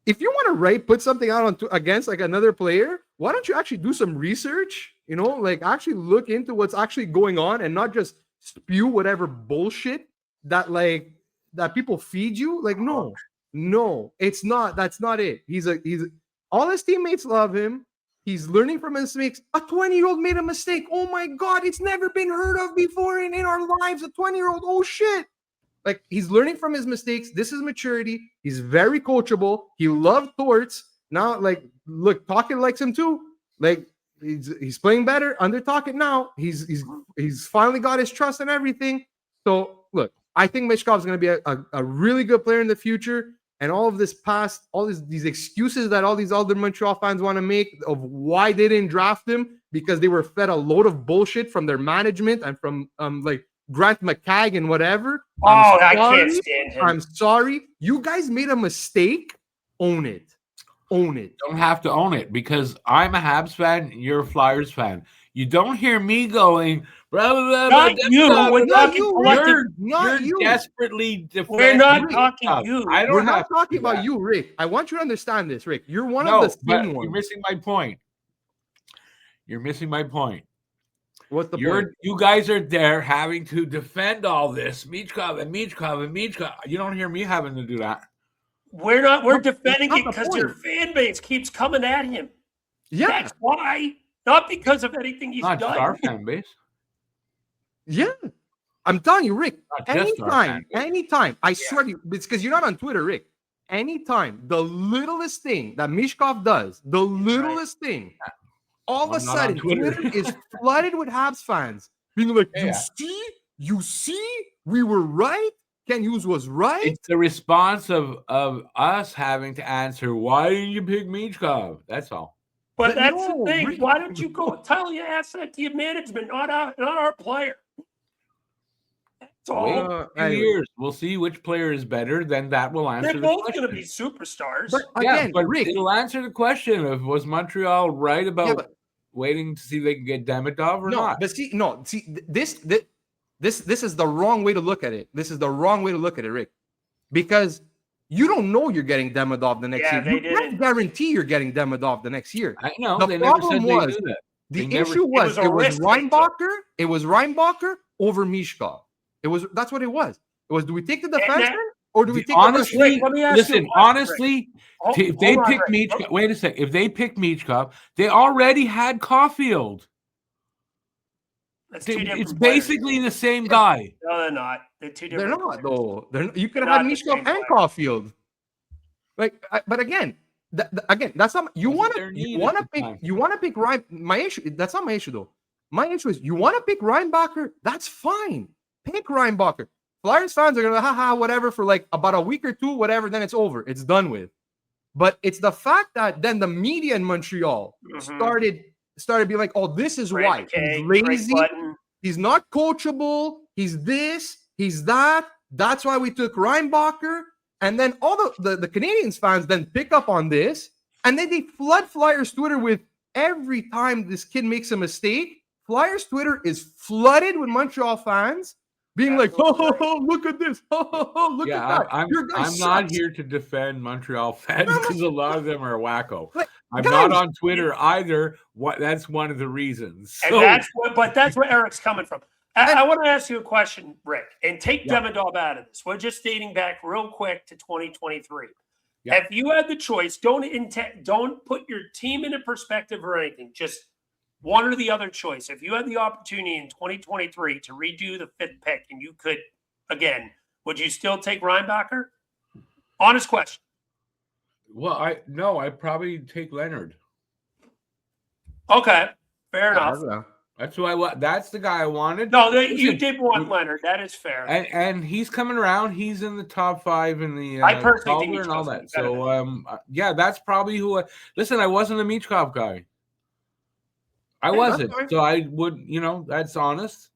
if you want to put something out on against like another player, why don't you actually do some research? You know, like, actually look into what's actually going on and not just spew whatever bullshit that people feed you. Like, no, it's not. That's not it. He's all his teammates love him. He's learning from his mistakes. A 20-year-old made a mistake. Oh my God, it's never been heard of before in our lives. A 20-year-old. Oh shit. Like, he's learning from his mistakes. This is maturity. He's very coachable. He loved Torts. Now, like, look, Tocchet likes him too. Like, he's playing better under Tocchet now. He's finally got his trust and everything. So, look, I think Michkov is going to be a really good player in the future. And all of this these excuses that all these other Montreal fans want to make of why they didn't draft him, because they were fed a load of bullshit from their management and from like Grant McCagg and whatever. I can't stand him. I'm sorry. You guys made a mistake. Own it. Don't have to own it, because I'm a Habs fan. You're a Flyers fan. You don't hear me going, blah, blah, blah, Not blah, you. blah, We're blah, talking blah. collective. You're you. desperately defending. We're not Rick. talking you. We're not talking about you, Rick. I want you to understand this, Rick. You're one of the same ones. You're missing my point. You're missing my point. What's the point? You guys are there having to defend all this. Michkov. You don't hear me having to do that. We're not. We're defending not it the because point. your fan base keeps coming at him. Yeah. That's why. Not because of anything he's Not done. just our fan base. Yeah. I'm telling you, Rick, Not just our fan base. anytime, I swear to you, it's because you're not on Twitter, Rick. Anytime, the littlest thing that Michkov does, thing, all of a sudden, Twitter is flooded with Habs fans being like, you see, we were right. Ken Hughes was right. It's the response of us having to answer, why didn't you pick Michkov? That's all. But that's no, the thing. Rick. Why don't you go tell you ask that to your management, not our player? That's all. Wait 2 years. We'll see which player is better. Then that will answer They're the both question. going to be superstars. But again, but Rick, it'll answer the question of, was Montreal right about waiting to see if they can get Demidov or not? But this is the wrong way to look at it. This is the wrong way to look at it, Rick, because you don't know you're getting Demidov the next year. You can't guarantee you're getting Demidov the next year. I know. The problem was the issue was it was Reinbacher. It was Reinbacher over Michkov. That's what it was. It was, do we take the defenseman or do we take honestly? the let me ask Listen, you, honestly, Rick. if they pick Michkov, wait a second. If they pick Michkov, they already had Caulfield. That's two different It's players. Basically the same guy. No, they're not. They're two different. They're not players. though. You could have had Michkov and Caulfield. Like, but again, that's not. You want to pick Ryan. My issue. That's not my issue though. My issue is you want to pick Reinbacher. That's fine. Pick Reinbacher. Flyers fans are gonna whatever for like about a week or two, whatever. Then it's over. It's done with. But it's the fact that then the media in Montreal started being like, oh, this is why he's lazy. He's not coachable. He's this. He's that. That's why we took Reinbacher. And then all the Canadiens fans then pick up on this, and then they flood Flyers Twitter with every time this kid makes a mistake. Flyers Twitter is flooded with Montreal fans being like, oh, look at this. Oh, look at that. I'm not here to defend Montreal fans because a lot of them are wacko. I'm Guys, not on Twitter either. That's one of the reasons. And So, that's where Eric's coming from. I want to ask you a question, Rick, and take Yeah. Demidov out of this. We're just dating back real quick to 2023. Yeah. If you had the choice, don't put your team into perspective or anything. Just one or the other choice. If you had the opportunity in 2023 to redo the 5th pick, and you could again, would you still take Reinbacher? Honest question. well, I'd probably take Leonard. Okay, fair enough. That's who I want. That's the guy I wanted. No, you did want Leonard. That is fair. And he's coming around. He's in the top 5 in the I personally think and all that. better So yeah, that's probably who. Listen, I wasn't a Michkov guy. I wasn't. So I would, that's honest.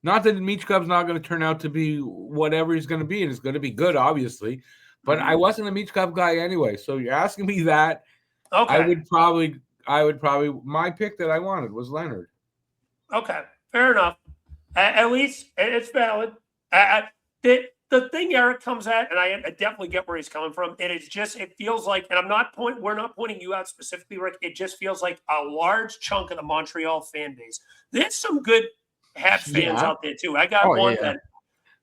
Not that Michkov's not going to turn out to be whatever he's going to be, and it's going to be good, obviously. But I wasn't a Michkov guy anyway. So you're asking me that. Okay. I would probably. My pick that I wanted was Leonard. Okay, fair enough. At least it's valid. The thing Eric comes at, and I definitely get where he's coming from. It feels like, and we're not pointing you out specifically, Rick. It just feels like a large chunk of the Montreal fan base. There's some good Habs fans out there too. I got one that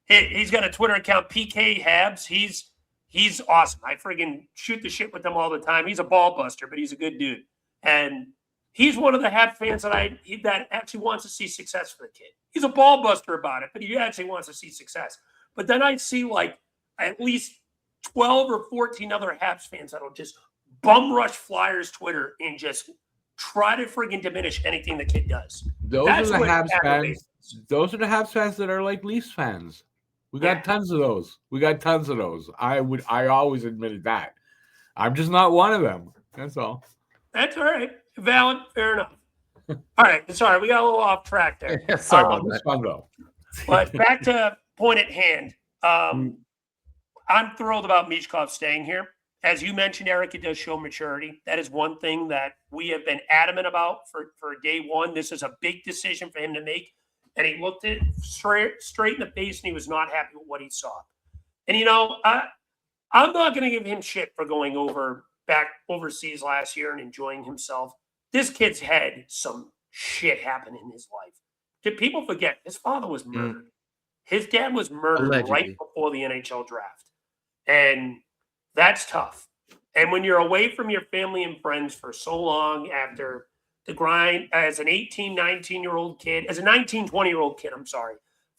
he's got a Twitter account, PK Habs. He's awesome. I friggin' shoot the shit with him all the time. He's a ball buster, but he's a good dude. And he's one of the Habs fans that actually wants to see success for the kid. He's a ball buster about it, but he actually wants to see success. But then I see like at least 12 or 14 other Habs fans that'll just bum rush Flyers Twitter and just try to friggin' diminish anything the kid does. Those are the Habs fans. Those are the Habs fans that are like Leafs fans. We got tons of those. I always admitted that. I'm just not one of them. That's all. That's all right. Valid. Fair enough. All right. Sorry, we got a little off track there. Yeah, sorry about that. Fun though. But back to point at hand. I'm thrilled about Michkov staying here. As you mentioned, Eric, it does show maturity. That is one thing that we have been adamant about for day one. This is a big decision for him to make. And he looked it straight in the face, and he was not happy with what he saw. And, I'm not going to give him shit for going back overseas last year and enjoying himself. This kid's had some shit happen in his life. Did people forget? His father was murdered. His dad was murdered right before the NHL draft. And that's tough. And when you're away from your family and friends for so long after the grind as an 18, 19-year-old kid, as a 19, 20-year-old kid,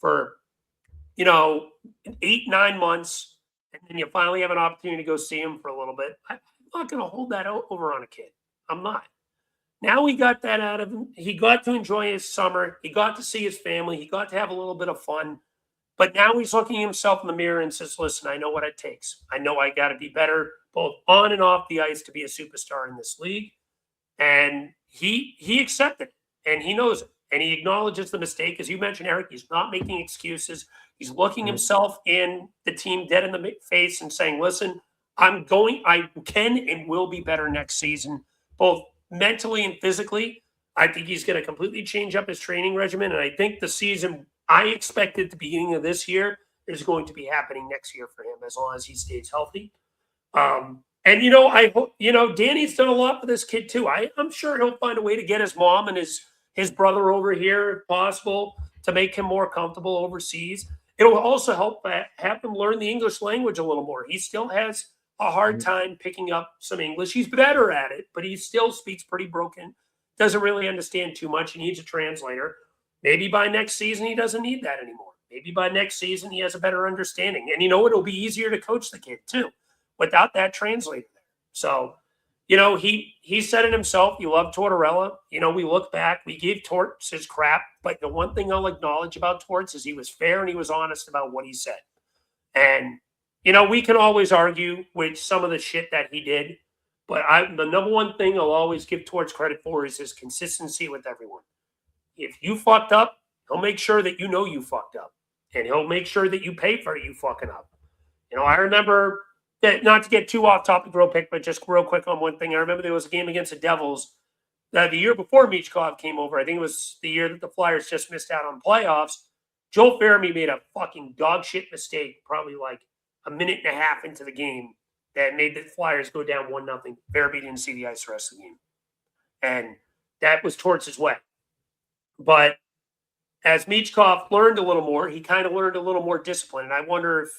for, 8, 9 months, and then you finally have an opportunity to go see him for a little bit. I'm not going to hold that over on a kid. I'm not. Now he got that out of him. He got to enjoy his summer. He got to see his family. He got to have a little bit of fun. But now he's looking at himself in the mirror and says, listen, I know what it takes. I know I got to be better both on and off the ice to be a superstar in this league. And he accepted it, and he knows it. And he acknowledges the mistake. As you mentioned, Eric, he's not making excuses. He's looking himself and the team dead in the face and saying, listen, I can and will be better next season, both mentally and physically. I think he's going to completely change up his training regimen. And I think the season I expected at the beginning of this year is going to be happening next year for him, as long as he stays healthy. And, I hope, Danny's done a lot for this kid too. I'm sure he'll find a way to get his mom and his brother over here, if possible, to make him more comfortable overseas. It'll also help have him learn the English language a little more. He still has a hard time picking up some English. He's better at it, but he still speaks pretty broken. Doesn't really understand too much. He needs a translator. Maybe by next season, he doesn't need that anymore. Maybe by next season, he has a better understanding. And it'll be easier to coach the kid too, without that translator there. So, he said it himself. He loved Tortorella. We look back, we gave Torts his crap, but the one thing I'll acknowledge about Torts is he was fair and he was honest about what he said. And, we can always argue with some of the shit that he did, but the number one thing I'll always give Torts credit for is his consistency with everyone. If you fucked up, he'll make sure that you fucked up, and he'll make sure that you pay for you fucking up. I remember that, not to get too off topic real quick, but just real quick on one thing. I remember there was a game against the Devils the year before Michkov came over. I think it was the year that the Flyers just missed out on playoffs. Joel Farabee made a fucking dog shit mistake, probably like a minute and a half into the game. that made the Flyers go down 1-0. Verby didn't see the ice the rest of the game. And that was towards his way. But as Michkov learned a little more, he kind of learned a little more discipline. And I wonder if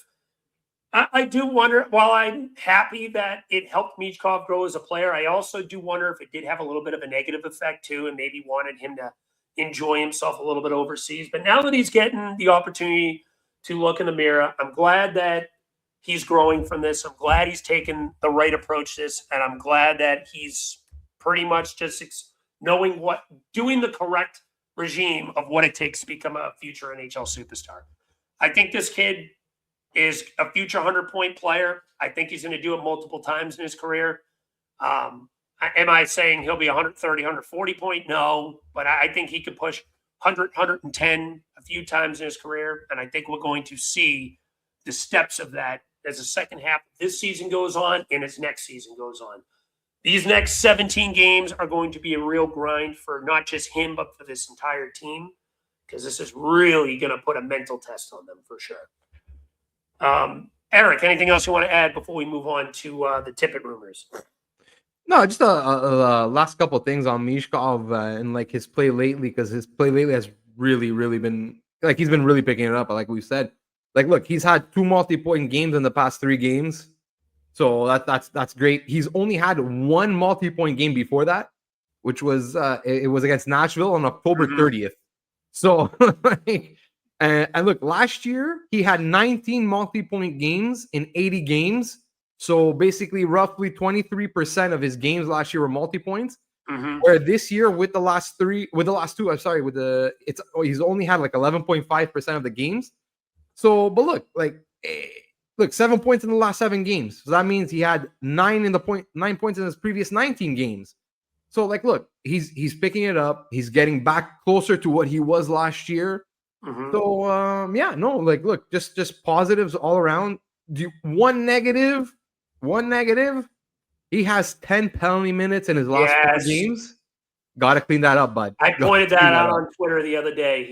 I do wonder, while I'm happy that it helped Michkov grow as a player, I also do wonder if it did have a little bit of a negative effect too, and maybe wanted him to enjoy himself a little bit overseas. But now that he's getting the opportunity to look in the mirror, I'm glad that he's growing from this. I'm glad he's taken the right approach to this, and I'm glad that he's pretty much just doing the correct regime of what it takes to become a future NHL superstar. I think this kid is a future 100-point player. I think he's going to do it multiple times in his career. Am I saying he'll be 130, 140 point? No, but I think he could push 100, 110 a few times in his career. And I think we're going to see the steps of that as the second half of this season goes on and as next season goes on. These next 17 games are going to be a real grind for not just him, but for this entire team, because this is really going to put a mental test on them for sure. Eric, anything else you want to add before we move on to the Tippett rumors? No, just a last couple of things on Michkov and like his play lately, because his play lately has really, really been like he's been really picking it up. Like we said, like look, he's had 2 multi-point games in the past 3 games, so that's great. He's only had 1 multi-point game before that, which was it was against Nashville on October 30th. So. And look, last year he had 19 multi-point games in 80 games. So basically, roughly 23% of his games last year were multi-points. Where this year, with the last 2, he's only had like 11.5% of the games. So, but look, 7 points in the last 7 games. So that means he had 9 points in his previous 19 games. So, like, look, he's picking it up. He's getting back closer to what he was last year. So look, just positives all around. One negative. He has 10 penalty minutes in his last 4 games. Got to clean that up, bud. I pointed that out on Twitter the other day.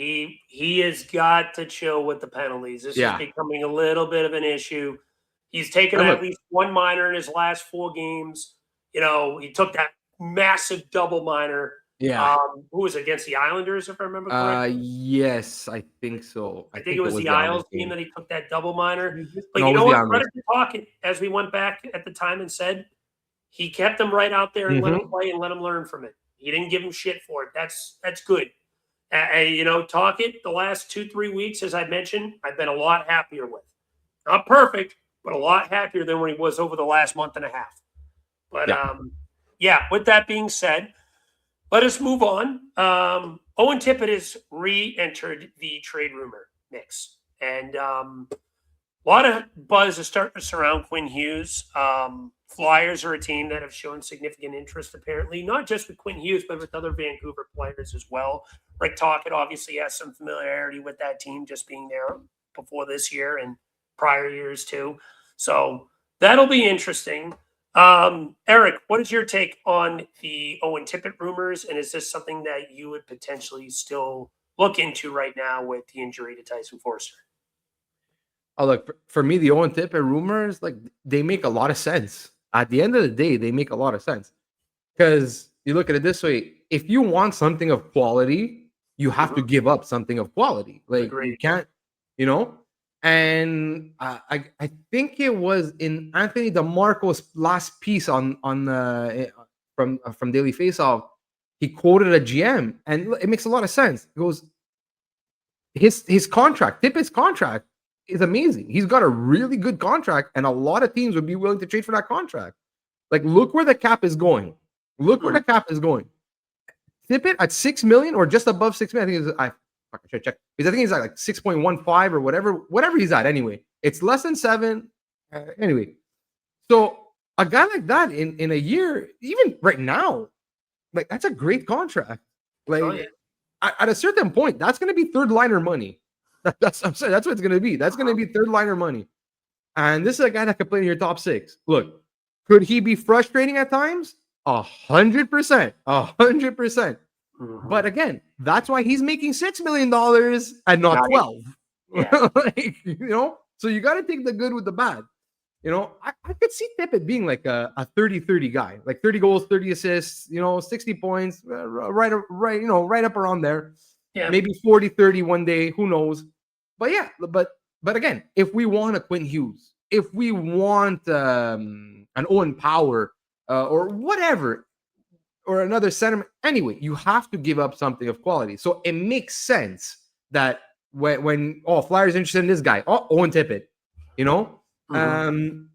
He has got to chill with the penalties. This is becoming a little bit of an issue. He's taken at least 1 minor in his last 4 games. You know, he took that massive double minor. Yeah. Who was it, against the Islanders, if I remember correctly? Yes, I think so. I think it was the Isles team that he took that double minor. But you know what? Credit to talking, as we went back at the time and said, he kept them right out there and let him play and let him learn from it. He didn't give him shit for it. That's good. Talkett, the last 2-3 weeks, as I mentioned, I've been a lot happier with. Not perfect, but a lot happier than when he was over the last month and a half. But with that being said, let us move on. Owen Tippett has re-entered the trade rumor mix. And a lot of buzz is starting to surround Quinn Hughes. Flyers are a team that have shown significant interest, apparently, not just with Quinn Hughes, but with other Vancouver players as well. Rick Tocchet obviously has some familiarity with that team, just being there before this year and prior years too. So that'll be interesting. Eric, what is your take on the Owen Tippett rumors? And is this something that you would potentially still look into right now with the injury to Tyson Forster? Oh, look, for me, the Owen Tippett rumors, like, they make a lot of sense. At the end of the day, they make a lot of sense. Because you look at it this way, if you want something of quality, you have to give up something of quality. Like, you can't, And I think it was in Anthony DeMarco's last piece from Daily Faceoff. He quoted a GM, and it makes a lot of sense. He goes, his contract, Tippett's contract, is amazing. He's got a really good contract, and a lot of teams would be willing to trade for that contract. Like, look where the cap is going. Look where the cap is going. Tippett at $6 million or just above $6 million. I think I should check. Because I think he's at like 6.15 or whatever he's at. Anyway, it's less than 7. Anyway, so a guy like that in a year, even right now, like, that's a great contract. Like, at a certain point, that's going to be third liner money. That's what it's going to be. That's going to be third liner money. And this is a guy that could play in your top 6. Look, could he be frustrating at times? 100%. 100%. But again, that's why he's making $6 million and not 12. Yeah. So you got to take the good with the bad. I could see Tippett being like a 30-30 guy, like 30 goals, 30 assists, 60 points, right, right up around there. Yeah. Maybe 40-30 one day, who knows? But yeah, but again, if we want a Quinn Hughes, if we want an Owen Power or whatever, or another center, anyway, you have to give up something of quality. So it makes sense that when Flyers interested in this guy, Owen Tippett, and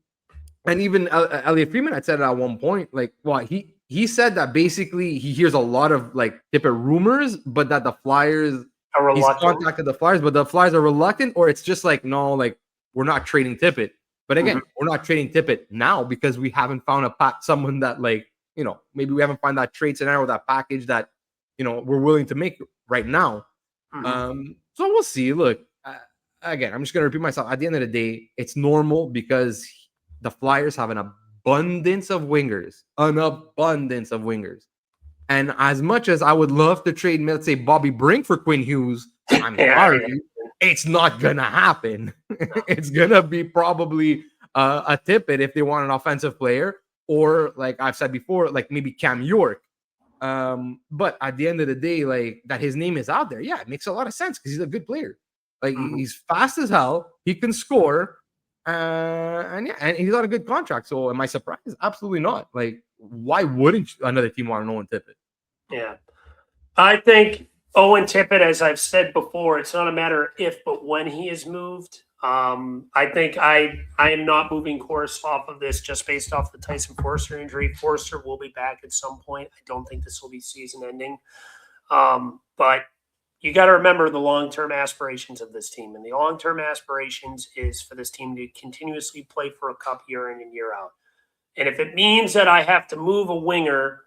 even Elliot Freeman had said it at one point, like, well, he said that basically he hears a lot of like Tippett rumors, but that the Flyers, he's contacted the Flyers, but the Flyers are reluctant, or it's just like, no, like, we're not trading Tippett. But again, we're not trading Tippett now because we haven't found someone that, like, maybe we haven't found that trade scenario, that package that, we're willing to make right now. So we'll see. Look, again, I'm just going to repeat myself. At the end of the day, it's normal because the Flyers have an abundance of wingers. And as much as I would love to trade, let's say, Bobby Brink for Quinn Hughes, I'm sorry, it's not going to happen. It's going to be probably a Tippett if they want an offensive player, or, like I've said before, like maybe Cam York. But at the end of the day, like, that his name is out there, yeah, it makes a lot of sense because he's a good player. Like, he's fast as hell. He can score. And he's on a good contract. So am I surprised? Absolutely not. Like, why wouldn't another team want to Owen Tippett? Yeah. I think Owen Tippett, as I've said before, it's not a matter of if, but when he is moved. I think I am not moving course off of this just based off the Tyson Foerster injury. Foerster will be back at some point. I don't think this will be season ending. But you got to remember the long-term aspirations of this team. And the long-term aspirations is for this team to continuously play for a cup year in and year out. And if it means that I have to move a winger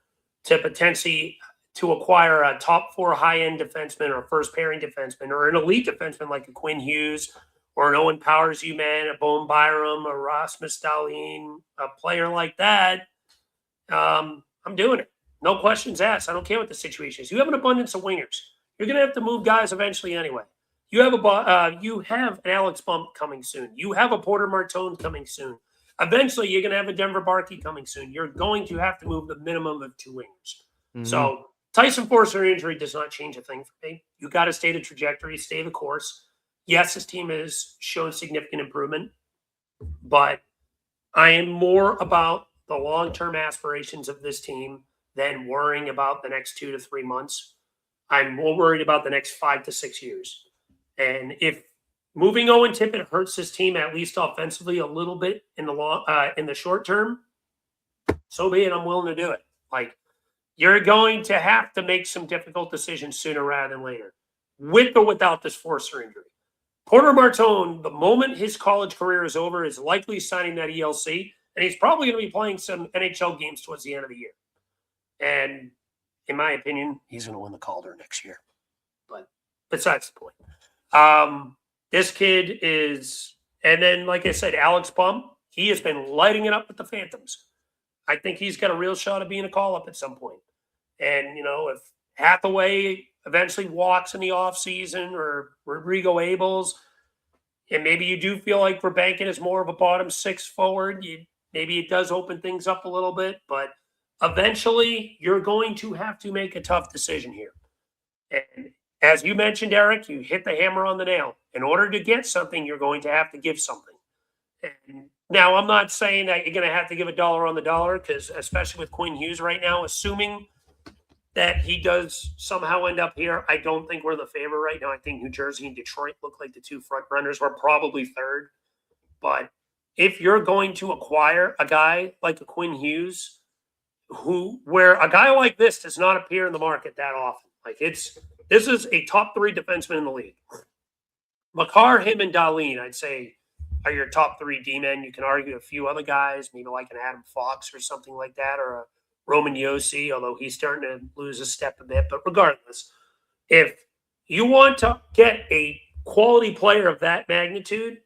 to potentially to acquire a top 4 high-end defenseman, or a first-pairing defenseman, or an elite defenseman like a Quinn Hughes, or an Owen Powers, a Bowen Byram, a Rasmus Dahlin, a player like that, I'm doing it. No questions asked. I don't care what the situation is. You have an abundance of wingers. You're going to have to move guys eventually anyway. You have an Alex Bump coming soon. You have a Porter Martone coming soon. Eventually, you're going to have a Denver Barkey coming soon. You're going to have to move the minimum of 2 wingers. So Tyson Foerster injury does not change a thing for me. You got to stay the trajectory, stay the course. Yes, this team has shown significant improvement, but I am more about the long-term aspirations of this team than worrying about the next 2 to 3 months. I'm more worried about the next 5 to 6 years. And if moving Owen Tippett hurts this team, at least offensively, a little bit in the short term, so be it. I'm willing to do it. Like, you're going to have to make some difficult decisions sooner rather than later, with or without this Foerster injury. Porter Martone, the moment his college career is over, is likely signing that ELC, and he's probably going to be playing some NHL games towards the end of the year. And in my opinion, he's going to win the Calder next year. But besides the point, this kid is, and then, like I said, Alex Bump, he has been lighting it up with the Phantoms. I think he's got a real shot of being a call-up at some point. And, if Hathaway eventually walks in the offseason, or Rodrigo Abels, and maybe you do feel like Verbanken is more of a bottom 6 forward, maybe it does open things up a little bit, but eventually you're going to have to make a tough decision here. And as you mentioned, Eric, you hit the hammer on the nail. In order to get something, you're going to have to give something. And now, I'm not saying that you're going to have to give a dollar on the dollar, because especially with Quinn Hughes right now, assuming that he does somehow end up here, I don't think we're the favorite right now. I think New Jersey and Detroit look like the 2 front runners. We're probably third. But if you're going to acquire a guy like a Quinn Hughes, where a guy like this does not appear in the market that often, like, this is a top 3 defenseman in the league. Makar, him, and Dahlin, I'd say, are your top 3 D-men. You can argue a few other guys, maybe like an Adam Fox or something like that, or a Roman Yossi, although he's starting to lose a step a bit. But regardless, if you want to get a quality player of that magnitude,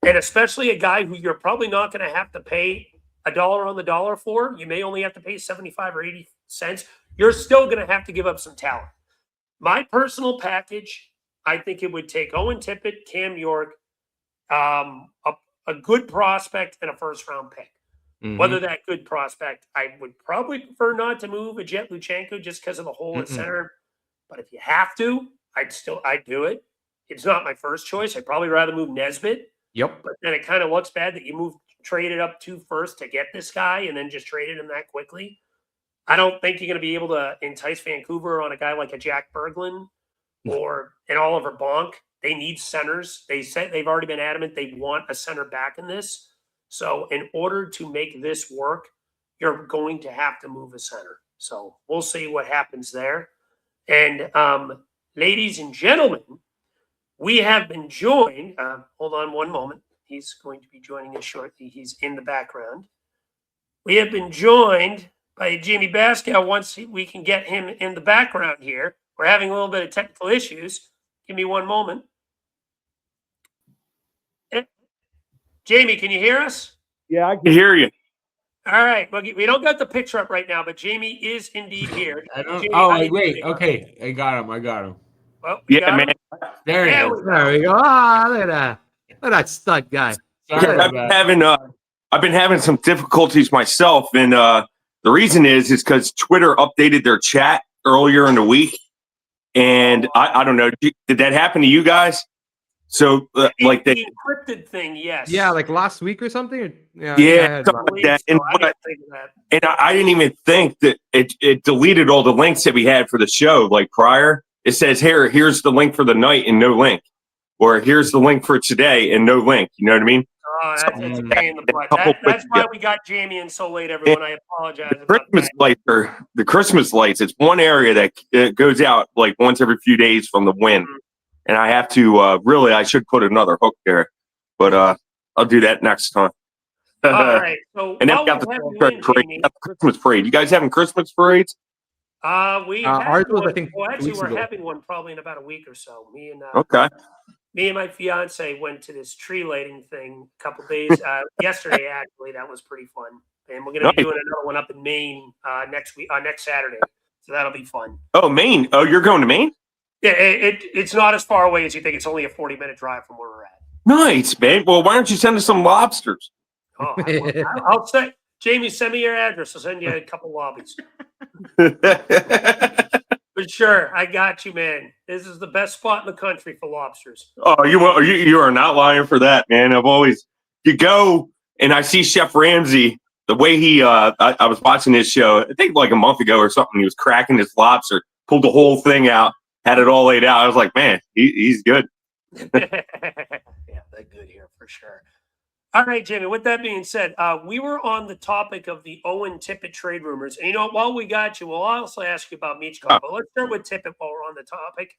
and especially a guy who you're probably not going to have to pay a dollar on the dollar for, you may only have to pay 75 or 80 cents, you're still going to have to give up some talent. My personal package, I think it would take Owen Tippett, Cam York, a good prospect and a first-round pick. Mhm. Whether that good prospect, I would probably prefer not to move a Jet Luchenko just because of the hole at center. But if you have to, I'd do it. It's not my first choice. I'd probably rather move Nesbitt. Yep. But then it kind of looks bad that you traded up 2 first to get this guy and then just traded him that quickly. I don't think you're going to be able to entice Vancouver on a guy like a Jack Berglund or an Oliver Bonk. They need centers. They've already been adamant they want a center back in this. So in order to make this work, you're going to have to move a center. So we'll see what happens there. And ladies and gentlemen, we have been joined. Hold on one moment. He's going to be joining us shortly. He's in the background. We have been joined by Jamey Bascal. Once we can get him in the background here, we're having a little bit of technical issues. Give me one moment. Jamey, can you hear us? Yeah, I can hear you. All right. Well, we don't got the picture up right now, but Jamey is indeed here. Jamey, wait. Okay. I got him. Well, Yeah, man. There he is. There we go. Ah, look at that stud guy. Sorry I've been having some difficulties myself, and the reason is because Twitter updated their chat earlier in the week, and I don't know. Did that happen to you guys? So like the encrypted thing, yes. Yeah, like last week or something. Yeah, something like that. And I didn't even think that it deleted all the links that we had for the show like prior. It says here's the link for the night and no link, or here's the link for today and no link. You know what I mean? Oh, that's a pain in the butt. That's why we got Jamey in so late, everyone. I apologize. The Christmas lights. It's one area that goes out like once every few days from the wind. Mm-hmm. And I have to I should put another hook there, but I'll do that next time. All right. So and then we got the Christmas parade. You guys having Christmas parades? Ours was, I think, actually, we're having one probably in about a week or so. Me and my fiance went to this tree lighting thing a couple days yesterday. Actually, that was pretty fun, and we're going to be doing another one up in Maine next Saturday. So that'll be fun. Oh, Maine! Oh, you're going to Maine? Yeah, it's not as far away as you think. It's only a 40-minute drive from where we're at. Nice, man. Well, why don't you send us some lobsters? Oh, I'll say, Jamey, send me your address. I'll send you a couple lobbies. But sure, I got you, man. This is the best spot in the country for lobsters. Oh, you are not lying for that, man. You go and I see Chef Ramsay. The way he, I was watching his show, I think like a month ago or something. He was cracking his lobster, pulled the whole thing out. Had it all laid out. I was like, man, he's good. Yeah, they're good here for sure. All right, Jamey, with that being said, we were on the topic of the Owen Tippett trade rumors. And, while we got you, we'll also ask you about Michkov. But let's start with Tippett while we're on the topic.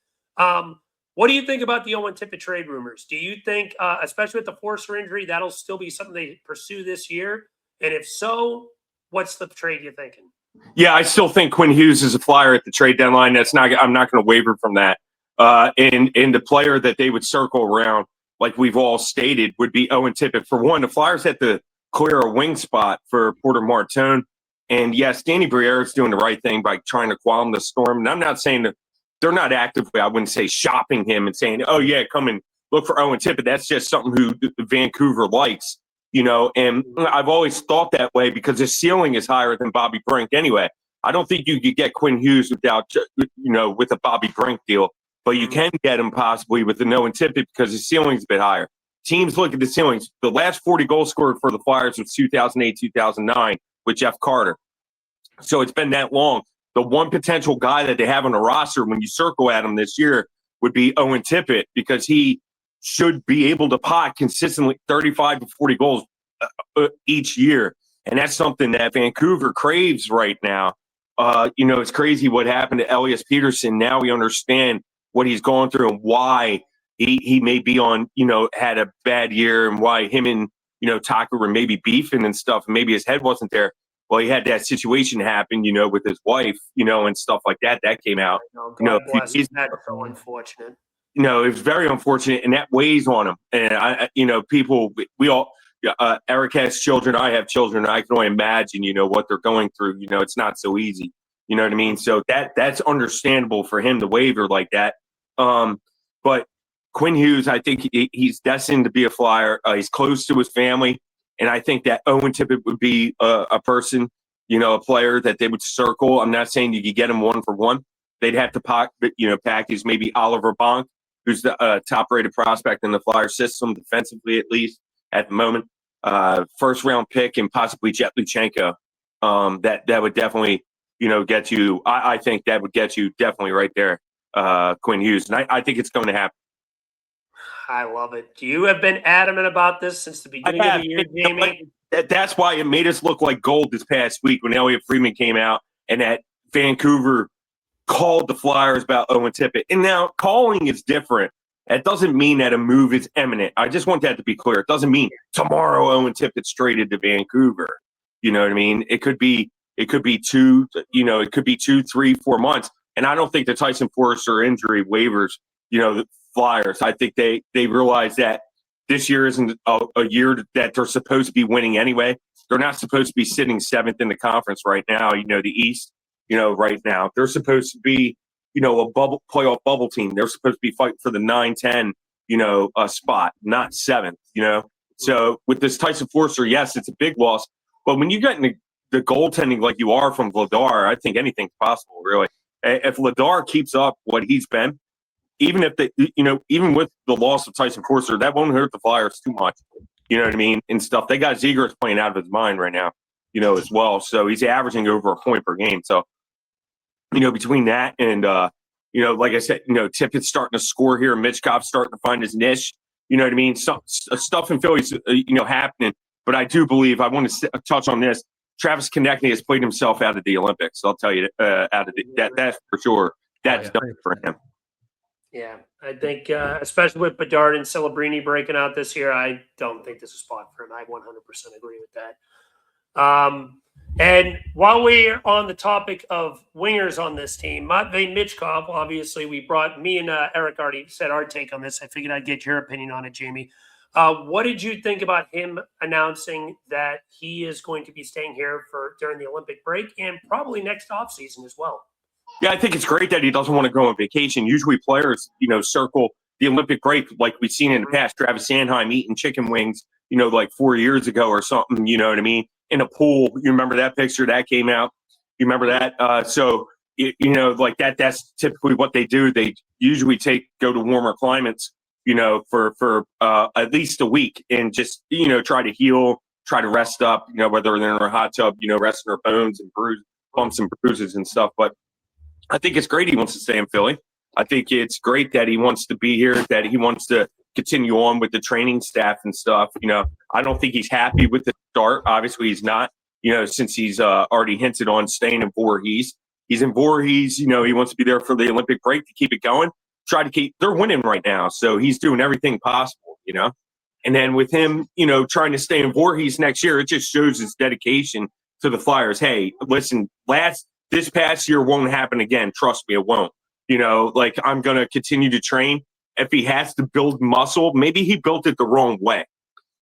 What do you think about the Owen Tippett trade rumors? Do you think, especially with the Forster injury, that'll still be something they pursue this year? And if so, what's the trade you're thinking? Yeah, I still think Quinn Hughes is a flyer at the trade deadline. I'm not going to waver from that. And the player that they would circle around, like we've all stated, would be Owen Tippett. For one, the Flyers had to clear a wing spot for Porter Martone. And yes, Danny Briere is doing the right thing by trying to qualm the storm. And I'm not saying that they're not actively, I wouldn't say shopping him and saying, oh, yeah, come and look for Owen Tippett. That's just something who Vancouver likes. And I've always thought that way because his ceiling is higher than Bobby Brink anyway. I don't think you could get Quinn Hughes without, with a Bobby Brink deal, but you can get him possibly with the Owen Tippett because his ceiling's a bit higher. Teams look at the ceilings. The last 40 goals scored for the Flyers was 2008, 2009 with Jeff Carter. So it's been that long. The one potential guy that they have on the roster when you circle at him this year would be Owen Tippett because he should be able to pot consistently 35 to 40 goals each year. And that's something that Vancouver craves right now. It's crazy what happened to Elias Peterson. Now we understand what he's going through and why he may be on, had a bad year and why him and, Tucker were maybe beefing and stuff. And maybe his head wasn't there. Well, he had that situation happen, with his wife, and stuff like that. That came out. That's so unfortunate. It was very unfortunate, and that weighs on him. And we all, Eric has children, I have children. I can only imagine, what they're going through. It's not so easy. You know what I mean? So that's understandable for him to waver like that. But Quinn Hughes, I think he's destined to be a Flyer. He's close to his family, and I think that Owen Tippett would be a person, a player that they would circle. I'm not saying you could get him one for one. They'd have to package maybe Oliver Bonk, who's the top-rated prospect in the Flyer system, defensively at least at the moment. First-round pick and possibly Jet Luchenko. That would definitely, get you. I think that would get you definitely right there, Quinn Hughes, and I think it's going to happen. I love it. You have been adamant about this since the beginning of the year, Jamey. That's why it made us look like gold this past week when Elliot Friedman came out and that Vancouver called the Flyers about Owen Tippett. And now calling is different. That doesn't mean that a move is imminent. I just want that to be clear. It doesn't mean tomorrow Owen Tippett's traded to Vancouver. You know what I mean? It could be 2, it could be 2, 3, 4 months. And I don't think the Tyson Forrester injury waivers, the Flyers. I think they realize that this year isn't a year that they're supposed to be winning anyway. They're not supposed to be sitting 7th in the conference right now, the East, right now. They're supposed to be, a playoff bubble team. They're supposed to be fighting for the 9-10, a spot, not 7th, So with this Tyson Forster, yes, it's a big loss. But when you get in the goaltending like you are from Vladar, I think anything's possible, really. If Vladar keeps up what he's been, even if even with the loss of Tyson Forster, that won't hurt the Flyers too much. You know what I mean? And stuff. They got Zegras playing out of his mind right now, as well. So he's averaging over a point per game. So, between that and, like I said, Tippett's starting to score here. Mitchkov's starting to find his niche. You know what I mean? Some stuff in Philly's, happening. But I do believe, I want to touch on this. Travis Konechny has played himself out of the Olympics. I'll tell you that's for sure. That's done for him. Yeah, I think, especially with Bedard and Celebrini breaking out this year, I don't think this is a spot for him. I 100% agree with that. And while we're on the topic of wingers on this team, Matvei Michkov, obviously me and Eric already said our take on this. I figured I'd get your opinion on it, Jamey. What did you think about him announcing that he is going to be staying here during the Olympic break and probably next offseason as well? Yeah, I think it's great that he doesn't want to go on vacation. Usually players, circle the Olympic break like we've seen in the past. Travis Sanheim eating chicken wings, like 4 years ago or something, you know what I mean? In a pool. You remember that picture that came out? You remember that? So, like that's typically what they do. They usually go to warmer climates, for at least a week and just, try to heal, try to rest up, whether they're in a hot tub, resting their bones and bumps and bruises and stuff. But I think it's great he wants to stay in Philly. I think it's great that he wants to be here, that he wants to continue on with the training staff and stuff. I don't think he's happy with the start. Obviously, he's not, since he's already hinted on staying in Voorhees. He's in Voorhees. He wants to be there for the Olympic break to keep it going. They're winning right now. So he's doing everything possible, And then with him, trying to stay in Voorhees next year, it just shows his dedication to the Flyers. Hey, listen, this past year won't happen again. Trust me, it won't. I'm going to continue to train. If he has to build muscle, maybe he built it the wrong way.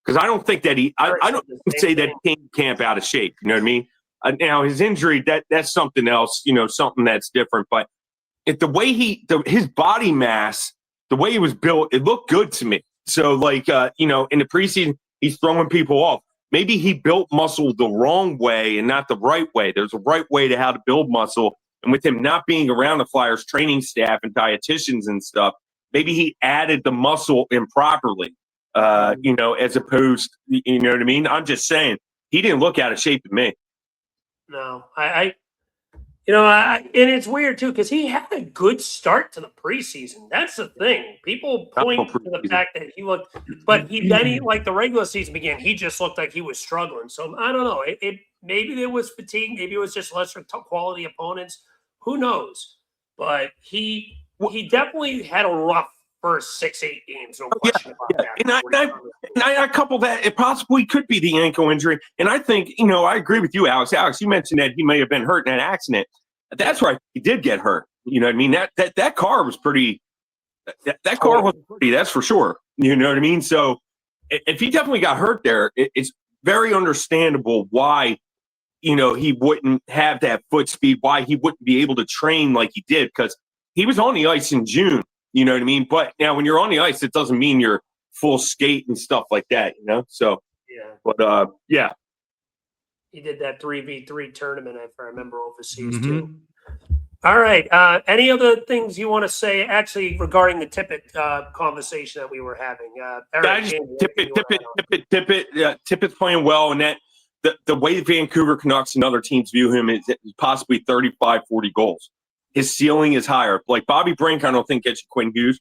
Because I don't think that I don't say that he came camp out of shape. You know what I mean? Now, his injury, that's something else, something that's different. But the way his body mass, the way he was built, it looked good to me. So, in the preseason, he's throwing people off. Maybe he built muscle the wrong way and not the right way. There's a right way to how to build muscle. And with him not being around the Flyers training staff and dietitians and stuff, maybe he added the muscle improperly, as opposed, you know what I mean? I'm just saying, he didn't look out of shape to me. No, and it's weird too, because he had a good start to the preseason. That's the thing. People point to the fact that he looked, but like the regular season began, he just looked like he was struggling. So I don't know. Maybe there was fatigue. Maybe it was just lesser quality opponents. Who knows? But he definitely had a rough first 6-8 games. No question about that. And I couple that. It possibly could be the ankle injury. And I think, I agree with you, Alex. Alex, you mentioned that he may have been hurt in that accident. That's right. He did get hurt. You know what I mean? That car was pretty. That car was pretty. That's for sure. You know what I mean? So if he definitely got hurt there, it's very understandable why, he wouldn't have that foot speed, why he wouldn't be able to train like he did, because he was on the ice in June You know what I mean? But now when you're on the ice, it doesn't mean you're full skate and stuff like that, you know? So, Yeah. but yeah. He did that 3v3 tournament, if I remember, overseas Mhm. too. All right. Any other things you want to say, actually, regarding the Tippett conversation that we were having? Eric, Jamey, Tippett's playing well, and that the way Vancouver Canucks and other teams view him is possibly 35, 40 goals. His ceiling is higher. Like Bobby Brink, I don't think gets you Quinn Hughes.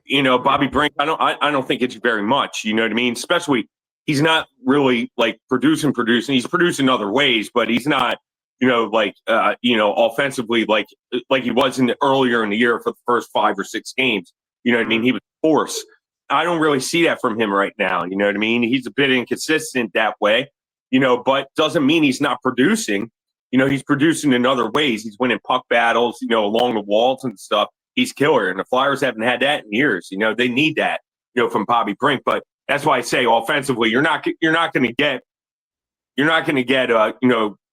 You know, Bobby Brink, I don't think it's very much. You know what I mean? Especially, he's not really like producing. He's producing other ways, but he's not, offensively like he was earlier in the year for the first 5 or 6 games. You know what I mean? He was a force. I don't really see that from him right now. You know what I mean? He's a bit inconsistent that way, but doesn't mean he's not producing. He's producing in other ways. He's winning puck battles, along the walls and stuff. He's killer, and the Flyers haven't had that in years. They need that, from Bobby Brink. But that's why I say offensively, you're not going to get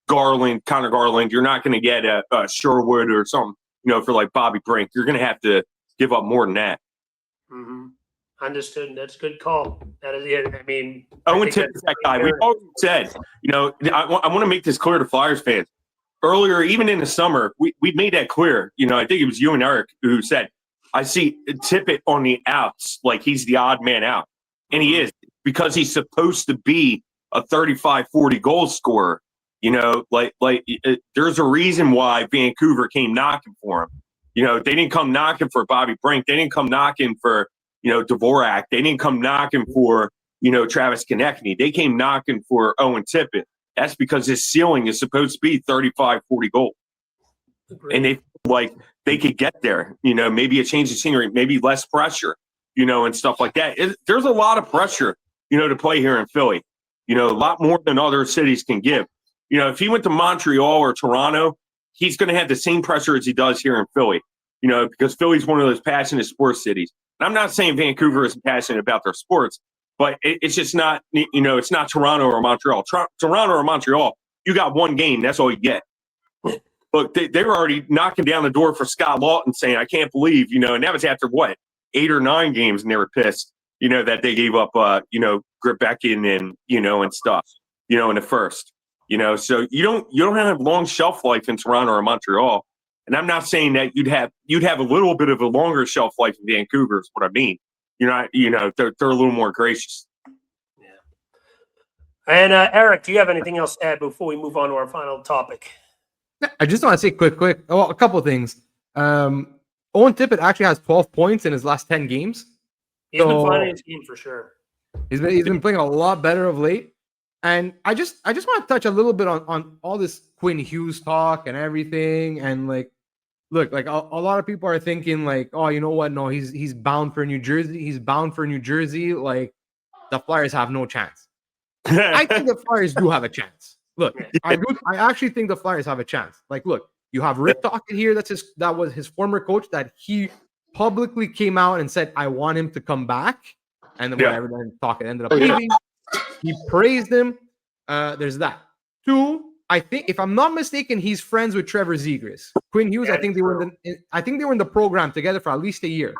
Garland, Connor Garland. You're not going to get a Sherwood or something, for like Bobby Brink. You're going to have to give up more than that. Mm-hmm. Understood. That's a good call. That is it. I mean, Owen Tippett's that guy. We've always said, I want to make this clear to Flyers fans. Earlier, even in the summer, we made that clear. I think it was you and Eric who said, I see Tippett on the outs, like he's the odd man out. And he is, because he's supposed to be a 35, 40 goal scorer. There's a reason why Vancouver came knocking for him. They didn't come knocking for Bobby Brink. They didn't come knocking for, Dvorak. They didn't come knocking for, Travis Konechny. They came knocking for Owen Tippett. That's because his ceiling is supposed to be 35, 40 goals. Agreed. And they could get there, maybe a change of scenery, maybe less pressure, and stuff like that. There's a lot of pressure, to play here in Philly, a lot more than other cities can give. If he went to Montreal or Toronto, he's going to have the same pressure as he does here in Philly, because Philly's one of those passionate sports cities. And I'm not saying Vancouver isn't passionate about their sports, but it's just not, it's not Toronto or Montreal. Toronto or Montreal, you got one game. That's all you get. But they were already knocking down the door for Scott Lawton saying, I can't believe, and that was after 8 or 9 games, and they were pissed, that they gave up, Gribeckin and, and stuff, in the first, so you don't have long shelf life in Toronto or Montreal. And I'm not saying that you'd have a little bit of a longer shelf life in Vancouver is what I mean. You're not, they're a little more gracious. Yeah. And Eric, do you have anything else to add before we move on to our final topic? I just want to say quick. Well, a couple of things. Owen Tippett actually has 12 points in his last 10 games. He's been finding his game for sure. He's been playing a lot better of late. And I just want to touch a little bit on all this Quinn Hughes talk and everything. And look, a lot of people are thinking like, oh, you know what? No, he's bound for New Jersey. He's bound for New Jersey. Like the Flyers have no chance. I think the Flyers do have a chance. Look, I actually think the Flyers have a chance. Like, look, you have Rick Tocchet here. That was his former coach that he publicly came out and said, I want him to come back. And then whatever, then Tocchet ended up leaving. He praised him. There's that. 2, I think, if I'm not mistaken, he's friends with Trevor Zegras. Quinn Hughes, I think they were in the program together for at least a year.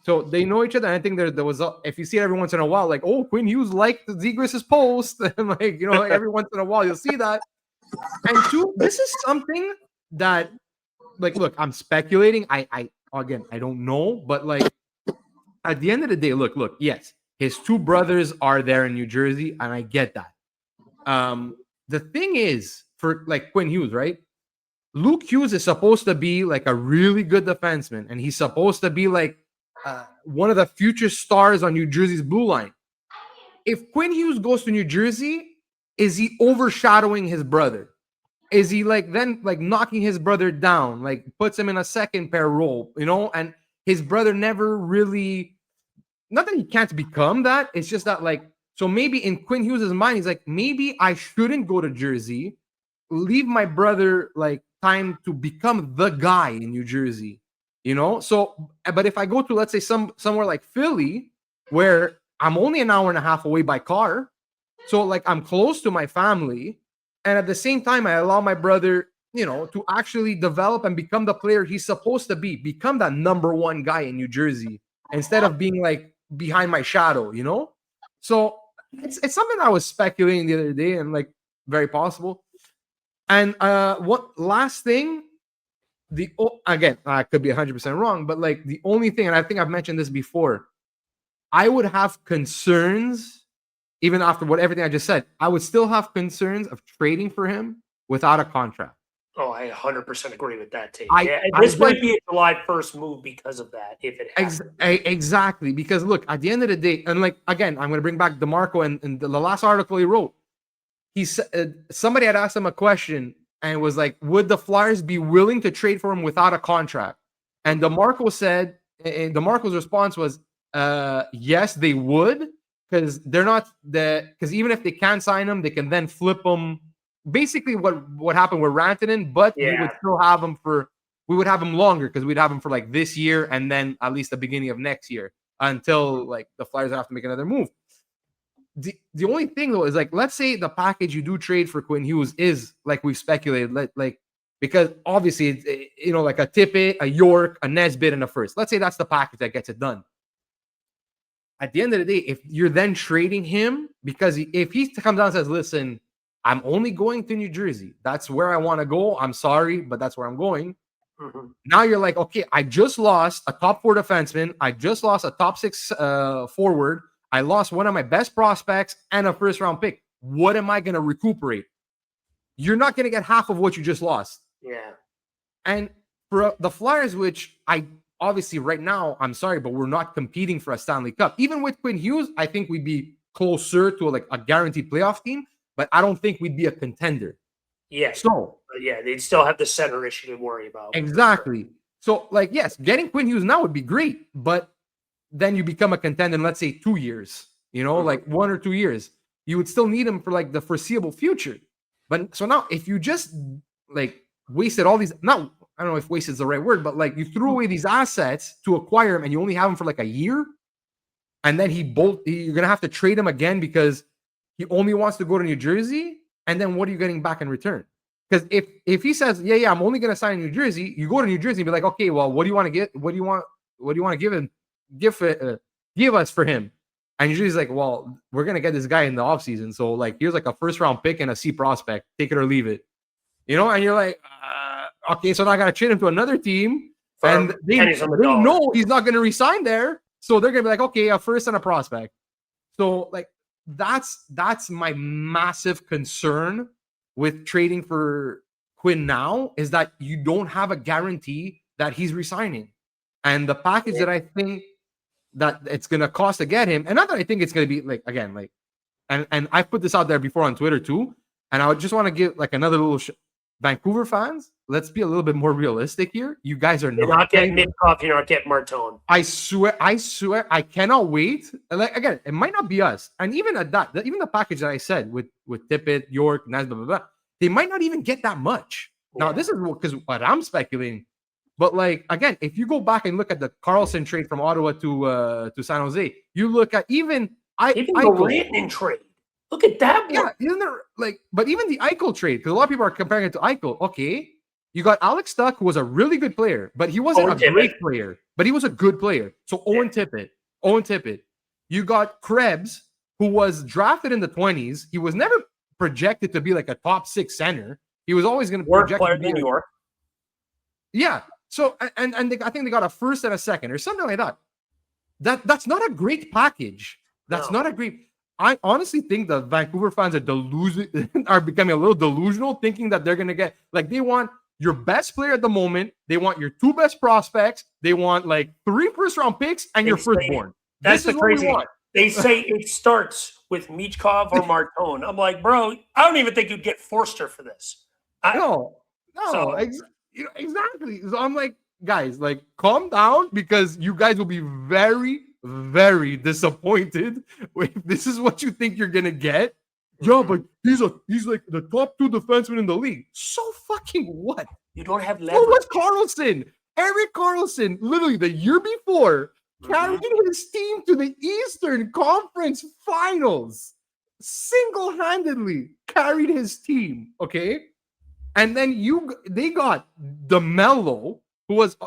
So they know each other. And I think there was, if you see it every once in a while, like, oh, Quinn Hughes liked Zegras' post. And like every once in a while you'll see that. And 2, this is something that, like, look, I'm speculating. I don't know, but like at the end of the day, look, yes, his 2 brothers are there in New Jersey, and I get that. The thing is, for like Quinn Hughes, right? Luke Hughes is supposed to be like a really good defenseman, and he's supposed to be like one of the future stars on New Jersey's blue line. If Quinn Hughes goes to New Jersey, is he overshadowing his brother? Is he then knocking his brother down, like puts him in a second pair role, and his brother never really, not that he can't become that. It's just that so maybe in Quinn Hughes' mind, he's like, maybe I shouldn't go to Jersey, leave my brother time to become the guy in New Jersey, So, but if I go to, let's say somewhere like Philly, where I'm only an hour and a half away by car, so I'm close to my family, and at the same time, I allow my brother, to actually develop and become the player he's supposed to be, become that number one guy in New Jersey instead of being like behind my shadow, So it's something I was speculating the other day and like very possible. And what last thing, again, I could be 100% wrong, but like the only thing, and I think I've mentioned this before, I would have concerns even after everything I just said. I would still have concerns of trading for him without a contract. Oh, I 100% agree with that too. This might be a July 1st move because of that, if it happens. Exactly, because look, at the end of the day, and like again, I'm going to bring back DeMarco and the last article he wrote. He said somebody had asked him a question and was like, "Would the Flyers be willing to trade for him without a contract?" And DeMarco said, and DeMarco's response was, "Yes, they would, because they're not because even if they can't sign him, they can then flip him." Basically, what happened with Rantanen, but we would still have him we would have him longer because we'd have him for like this year and then at least the beginning of next year until like the Flyers have to make another move. The only thing though is like, let's say the package you do trade for Quinn Hughes is like we've speculated, like because obviously it's, like a Tippett, a York, a Nesbitt, and a first. Let's say that's the package that gets it done. At the end of the day, if you're then trading him, because if he comes down and says, "Listen, I'm only going to New Jersey. That's where I want to go. I'm sorry, but that's where I'm going." Mm-hmm. Now you're like, okay, I just lost a top 4 defenseman. I just lost a top 6 forward. I lost one of my best prospects and a first-round pick. What am I going to recuperate? You're not going to get half of what you just lost. Yeah. And for the Flyers, which I obviously right now, I'm sorry, but we're not competing for a Stanley Cup. Even with Quinn Hughes, I think we'd be closer to a guaranteed playoff team. But I don't think we'd be a contender. Yeah. So they'd still have the center issue to worry about. Exactly. So yes, getting Quinn Hughes now would be great, but then you become a contender in, let's say, 2 years, like 1 or 2 years. You would still need him for like the foreseeable future. But so now if you just like wasted all these, I don't know if wasted is the right word, but like you threw away these assets to acquire him and you only have him for like a year, and then you're going to have to trade him again because he only wants to go to New Jersey, and then what are you getting back in return? Because if he says, yeah, I'm only going to sign in New Jersey, you go to New Jersey and be like, okay, well, what do you want to get? What do you want to give him? Give us for him? And New Jersey's like, well, we're going to get this guy in the offseason, so like here's like a first-round pick and a C prospect, take it or leave it, and you're like, okay, so now I got to trade him to another team, and they know he's not going to resign there, so they're going to be like, okay, a first and a prospect. So like. That's my massive concern with trading for Quinn now, is that you don't have a guarantee that he's resigning. And the package that I think that it's going to cost to get him, and not that I think it's going to be and I've put this out there before on Twitter too, and I would just want to give like another little Vancouver fans, let's be a little bit more realistic here. You guys are not getting Mitkov, you're not getting Martone. I swear, I cannot wait. Like again, it might not be us, and even at that, even the package that I said with Tippett, York, Nas, blah, blah, blah, they might not even get that much. Yeah. Now, this is because what I'm speculating. But like again, if you go back and look at the Carlson trade from Ottawa to San Jose, you look at even the Rantanen trade. Look at that one. Yeah, isn't there but even the Eichel trade, because a lot of people are comparing it to Eichel. Okay, you got Alex Stuck, who was a really good player, but he wasn't a great player, but he was a good player. So Owen Tippett. You got Krebs, who was drafted in the 20s. He was never projected to be like a top 6 center. He was always going to project player in New York. Yeah. So I think they got a first and a second or something like that. That's not a great package. That's not a great. I honestly think the Vancouver fans are becoming a little delusional, thinking that they're going to get they want your best player at the moment. They want your 2 best prospects. They want like 3 first-round picks and your firstborn. That's the crazy one. They say it starts with Michkov or Martone. I'm like, bro, I don't even think you'd get Forster for this. Exactly. So I'm like, guys, calm down, because you guys will be very, very disappointed if this is what you think you're gonna get. Yeah, but he's like the top 2 defenseman in the league. So fucking what? You don't have leverage. What was Karlsson? Erik Karlsson, literally the year before, carried his team to the Eastern Conference Finals. Single-handedly carried his team. Okay. And then they got DeMello, who was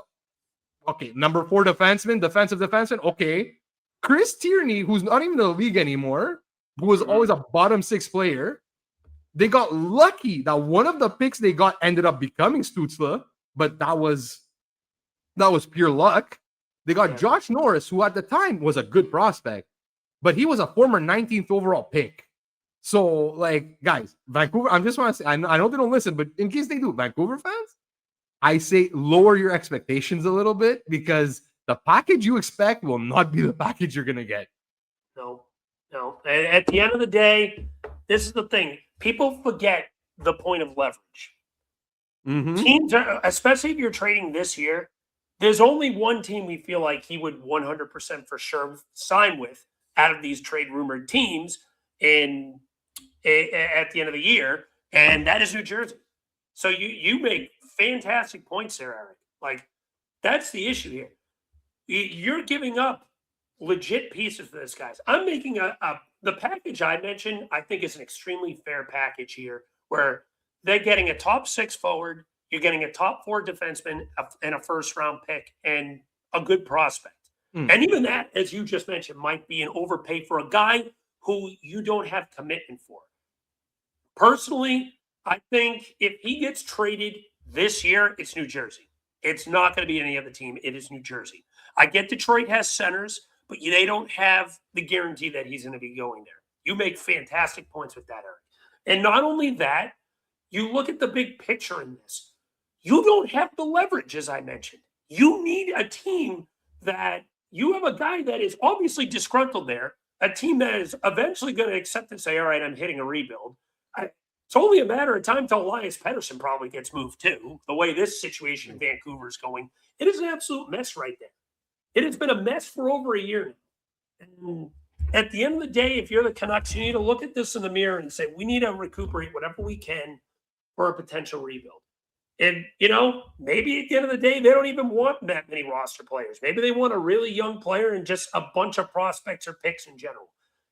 okay, number 4 defenseman, defensive defenseman. Okay. Chris Tierney, who's not even in the league anymore, who was always a bottom 6 player. They got lucky that one of the picks they got ended up becoming Stützle, but that was pure luck. They got Josh Norris, who at the time was a good prospect, but he was a former 19th overall pick. So, like, guys, Vancouver, I just want to say, I know they don't listen, but in case they do, Vancouver fans, I say lower your expectations a little bit because the package you expect will not be the package you're going to get. No. And at the end of the day, this is the thing. People forget the point of leverage. Teams, especially if you're trading this year, there's only one team we feel like he would 100% for sure sign with out of these trade rumored teams at the end of the year, and that is New Jersey. So you make fantastic points there, Eric. Like, that's the issue here. You're giving up legit pieces for this, guys. I'm making the package I mentioned, I think is an extremely fair package here, where they're getting a top 6 forward, you're getting a top 4 defenseman and a first-round pick and a good prospect. And even that, as you just mentioned, might be an overpay for a guy who you don't have commitment for. Personally, I think if he gets traded this year, it's New Jersey. It's not going to be any other team. It is New Jersey. I get Detroit has centers, but they don't have the guarantee that he's going to be going there. You make fantastic points with that, Eric. And not only that, you look at the big picture in this. You don't have the leverage, as I mentioned. You need a team that you have a guy that is obviously disgruntled there, a team that is eventually going to accept and say, all right, I'm hitting a rebuild. It's only a matter of time until Elias Pettersson probably gets moved too. The way this situation in Vancouver is going, it is an absolute mess right there. It has been a mess for over a year now. And at the end of the day, if you're the Canucks, you need to look at this in the mirror and say, we need to recuperate whatever we can for a potential rebuild. And, maybe at the end of the day, they don't even want that many roster players. Maybe they want a really young player and just a bunch of prospects or picks in general.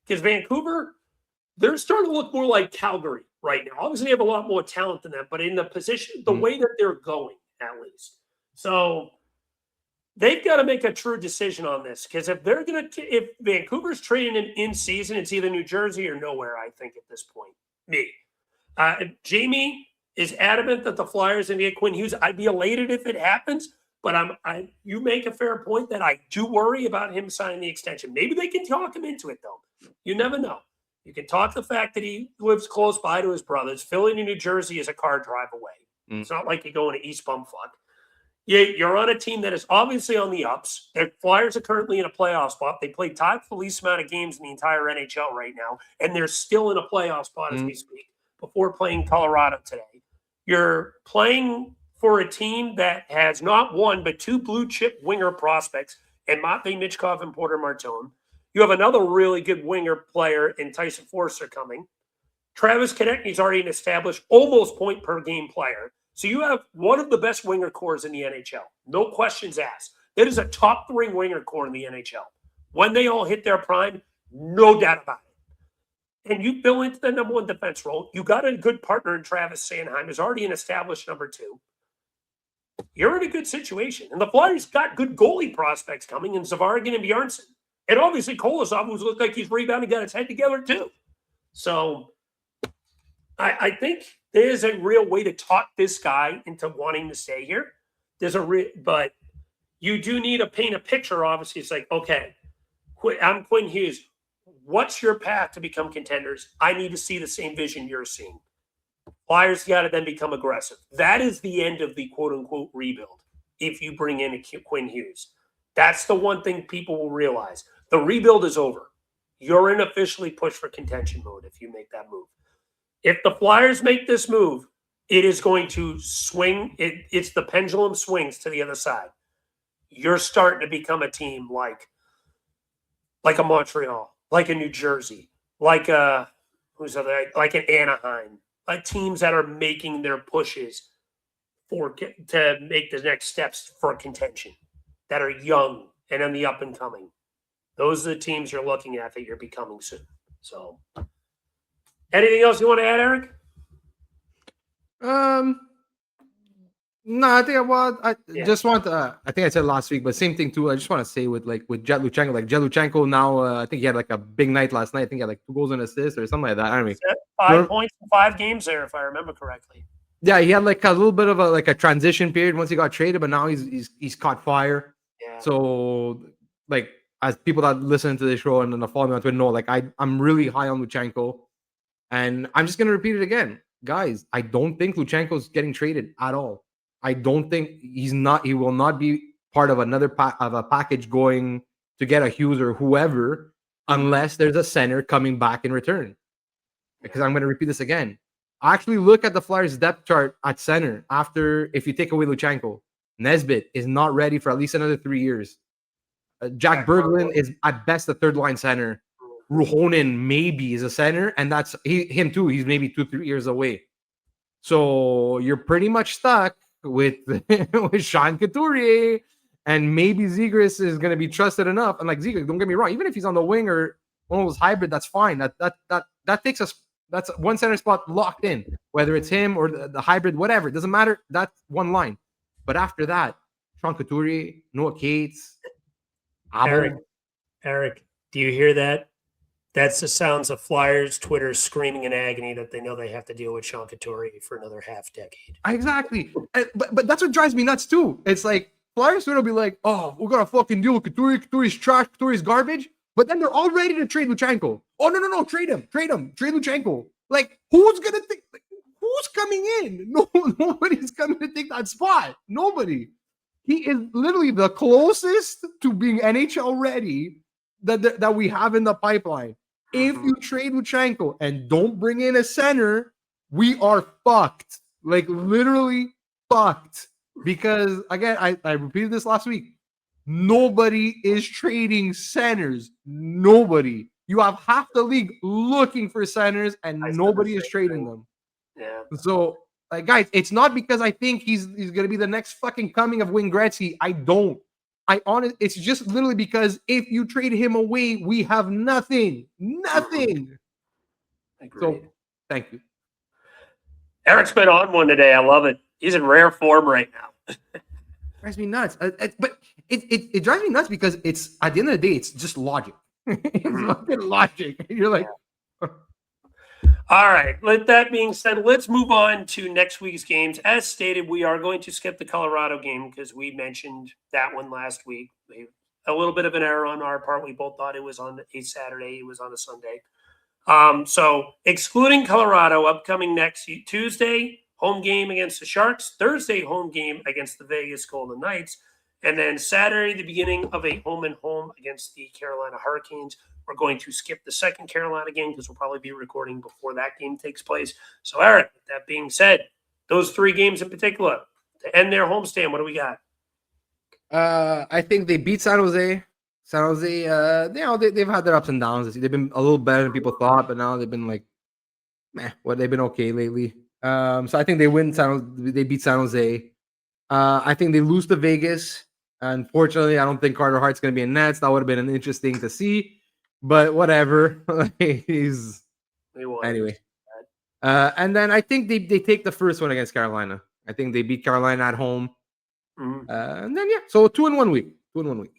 Because Vancouver, they're starting to look more like Calgary right now. Obviously, they have a lot more talent than that, but in the position, the way that they're going, at least. So they've got to make a true decision on this. Because if Vancouver's trading him in season, it's either New Jersey or nowhere, I think, at this point. Me. Jamey is adamant that the Flyers and get Quinn Hughes. I'd be elated if it happens, but you make a fair point that I do worry about him signing the extension. Maybe they can talk him into it, though. You never know. You can talk the fact that he lives close by to his brothers. Philly to New Jersey is a car drive away. It's not like you're going to East Bumfuck. You're on a team that is obviously on the ups. The Flyers are currently in a playoff spot. They played tied for the least amount of games in the entire NHL right now, and they're still in a playoff spot as we speak before playing Colorado today. You're playing for a team that has not one, but 2 blue-chip winger prospects, and Matvei Michkov and Porter Martone. You have another really good winger player in Tyson Forster coming. Travis Konechny's already an established almost point-per-game player. So you have one of the best winger cores in the NHL. No questions asked. It is a top 3 winger core in the NHL. When they all hit their prime, no doubt about it. And you fill into the number 1 defense role. You got a good partner in Travis Sanheim, who's already an established number 2. You're in a good situation. And the Flyers got good goalie prospects coming in Zavargin and Bjarnson. And obviously Kolosov, who's looked like he's rebounding, got his head together too. So I think there's a real way to talk this guy into wanting to stay here. But you do need to paint a picture. Obviously, it's like, okay, I'm Quinn Hughes. What's your path to become contenders? I need to see the same vision you're seeing. Flyers got to then become aggressive. That is the end of the quote-unquote rebuild if you bring in a Quinn Hughes. That's the one thing people will realize. The rebuild is over. You're in officially push for contention mode if you make that move. If the Flyers make this move, it is going to swing. It's the pendulum swings to the other side. You're starting to become a team like a Montreal, like a New Jersey, like an Anaheim, like teams that are making their pushes to make the next steps for contention, that are young and in the up and coming. Those are the teams you're looking at that you're becoming soon. So, anything else you want to add, Eric? No, I think I Yeah. just want. I think I said last week, but same thing too. I just want to say with Jet Luchenko, like Jet Luchenko now. I think he had like a big night last night. I think he had like 2 goals and assists or something like that. I don't know. 5 points in 5 games there, if I remember correctly. Yeah, he had like a little bit of a transition period once he got traded, but now he's caught fire. Yeah. So like as people that listen to this show and then follow me on Twitter know, like I'm really high on Luchenko, and I'm just gonna repeat it again, guys. I don't think Luchenko's getting traded at all. I don't think he will not be part of another of a package going to get a Hughes or whoever unless there's a center coming back in return. Because I'm going to repeat this again. Actually, look at the Flyers depth chart at center after if you take away Luchenko. Nesbitt is not ready for at least another 3 years. Jack Berglund is at best a third line center. Ruhonen maybe is a center, and that's him too. He's maybe 2-3 years away. So you're pretty much stuck with with Sean Couturier, and maybe Zegras is going to be trusted enough. And like Zegras, don't get me wrong, even if he's on the wing or one of those hybrid, that's fine. That takes us. That's one center spot locked in, whether it's him or the hybrid, whatever. It doesn't matter. That's one line. But after that, Sean Couturier, Noah Cates, Eric, do you hear that? That's the sounds of Flyers Twitter screaming in agony that they know they have to deal with Sean Couturier for another half decade. Exactly. But that's what drives me nuts too. It's like Flyers Twitter will be like, oh, we're going to fucking deal with Couturier. Couturier's trash. Couturier's garbage. But then they're all ready to trade Luchenko. Oh, no. Trade him. Trade Luchenko. Like, who's going to think? Who's coming in? No, nobody's coming to take that spot. Nobody. He is literally the closest to being NHL ready that we have in the pipeline. If you trade Luchenko and don't bring in a center, we are fucked. Like, literally fucked. Because, again, I repeated this last week. Nobody is trading centers. Nobody. You have half the league looking for centers, and nobody is trading them. Yeah. So, guys, it's not because I think he's going to be the next fucking coming of Wayne Gretzky. I don't. It's just literally because if you trade him away, we have nothing. Nothing. Agreed. So, thank you. Eric's been on one today. I love it. He's in rare form right now. Drives me nuts. But it drives me nuts because it's at the end of the day, it's just logic. It's fucking logic. You're like, all right. With that being said, let's move on to next week's games. As stated, we are going to skip the Colorado game because we mentioned that one last week. A little bit of an error on our part. We both thought it was on a Saturday. It was on a Sunday. So excluding Colorado, upcoming next Tuesday, home game against the Sharks. Thursday, home game against the Vegas Golden Knights. And then Saturday, the beginning of a home and home against the Carolina Hurricanes. We're going to skip the second Carolina game because we'll probably be recording before that game takes place. So, Eric, with that being said, those 3 games in particular, to end their homestand, what do we got? I think they beat San Jose. San Jose, they've had their ups and downs. They've been a little better than people thought, but now they've been like, they've been okay lately. So I think they beat San Jose. I think they lose to Vegas. Unfortunately, I don't think Carter Hart's going to be in nets. That would have been an interesting to see, but whatever. Anyway. And then I think they take the first one against Carolina. I think they beat Carolina at home. And then, so 2 in 1 week. 2 in 1 week.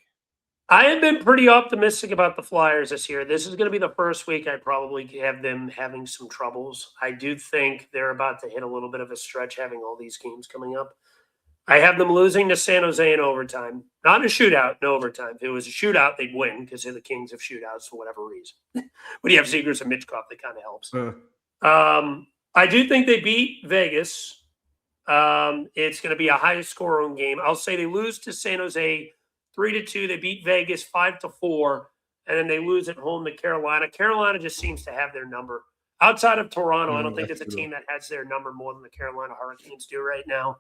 I have been pretty optimistic about the Flyers this year. This is going to be the first week I probably have them having some troubles. I do think they're about to hit a little bit of a stretch having all these games coming up. I have them losing to San Jose in overtime. Not in a shootout, in overtime. If it was a shootout, they'd win because they're the kings of shootouts for whatever reason. When you have Zegras and Mitchkov, that kind of helps. I do think they beat Vegas. It's going to be a high-scoring game. I'll say they lose to San Jose 3-2. They beat Vegas 5-4, and then they lose at home to Carolina. Carolina just seems to have their number. Outside of Toronto, I don't think it's a team that has their number more than the Carolina Hurricanes do right now.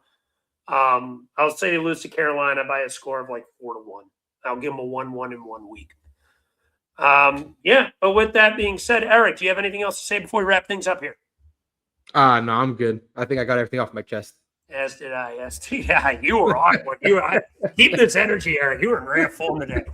I'll say they lose to Carolina by a score of like 4-1. I'll give them a 1-1 in 1 week. But with that being said, Eric, do you have anything else to say before we wrap things up here? No, I'm good. I think I got everything off my chest. As did I. Yeah, you were on one. Keep this energy, Eric. You were in rare form today.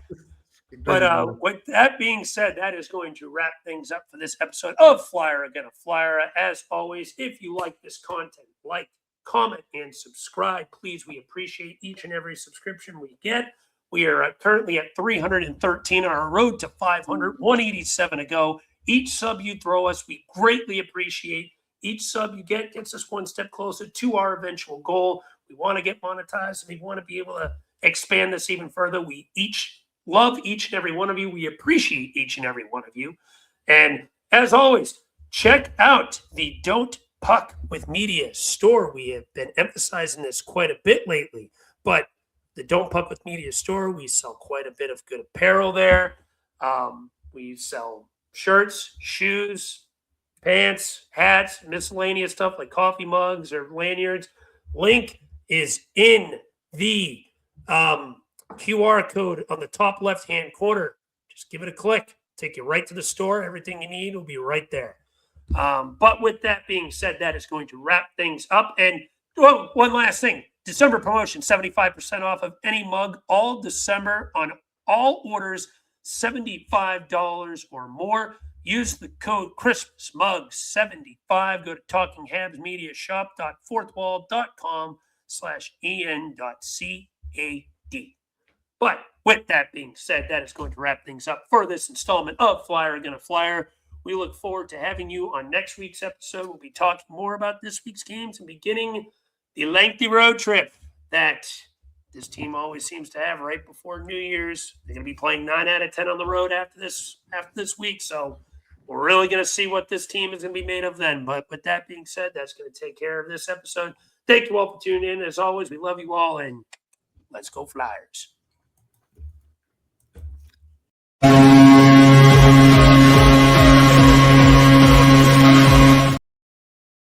But with that being said, that is going to wrap things up for this episode of Flyera. Again, a Flyera. As always, if you like this content, like, comment, and subscribe. Please, we appreciate each and every subscription we get. We are currently at 313 on our road to 500, 187 to go. Each sub you throw us, we greatly appreciate. Each sub you get gets us one step closer to our eventual goal. We want to get monetized, and we want to be able to expand this even further. We each love each and every one of you. We appreciate each and every one of you. And as always, check out the Don't Puck with Media store. We have been emphasizing this quite a bit lately, but the Don't Puck with Media store, we sell quite a bit of good apparel there. We sell shirts, shoes, pants, hats, miscellaneous stuff like coffee mugs or lanyards. Link is in the QR code on the top left-hand corner. Just give it a click. Take you right to the store. Everything you need will be right there. But with that being said, that is going to wrap things up. And one last thing. December promotion, 75% off of any mug all December on all orders, $75 or more. Use the code ChristmasMugs75. Go to TalkingHabsMediaShop.fourthwall.com/en.cad. But with that being said, that is going to wrap things up for this installment of Flyer Gonna Flyer. We look forward to having you on next week's episode. We'll be talking more about this week's games and beginning the lengthy road trip that this team always seems to have right before New Year's. They're going to be playing 9 out of 10 on the road after this week. So we're really going to see what this team is going to be made of then. But with that being said, that's going to take care of this episode. Thank you all for tuning in. As always, we love you all, and let's go Flyers.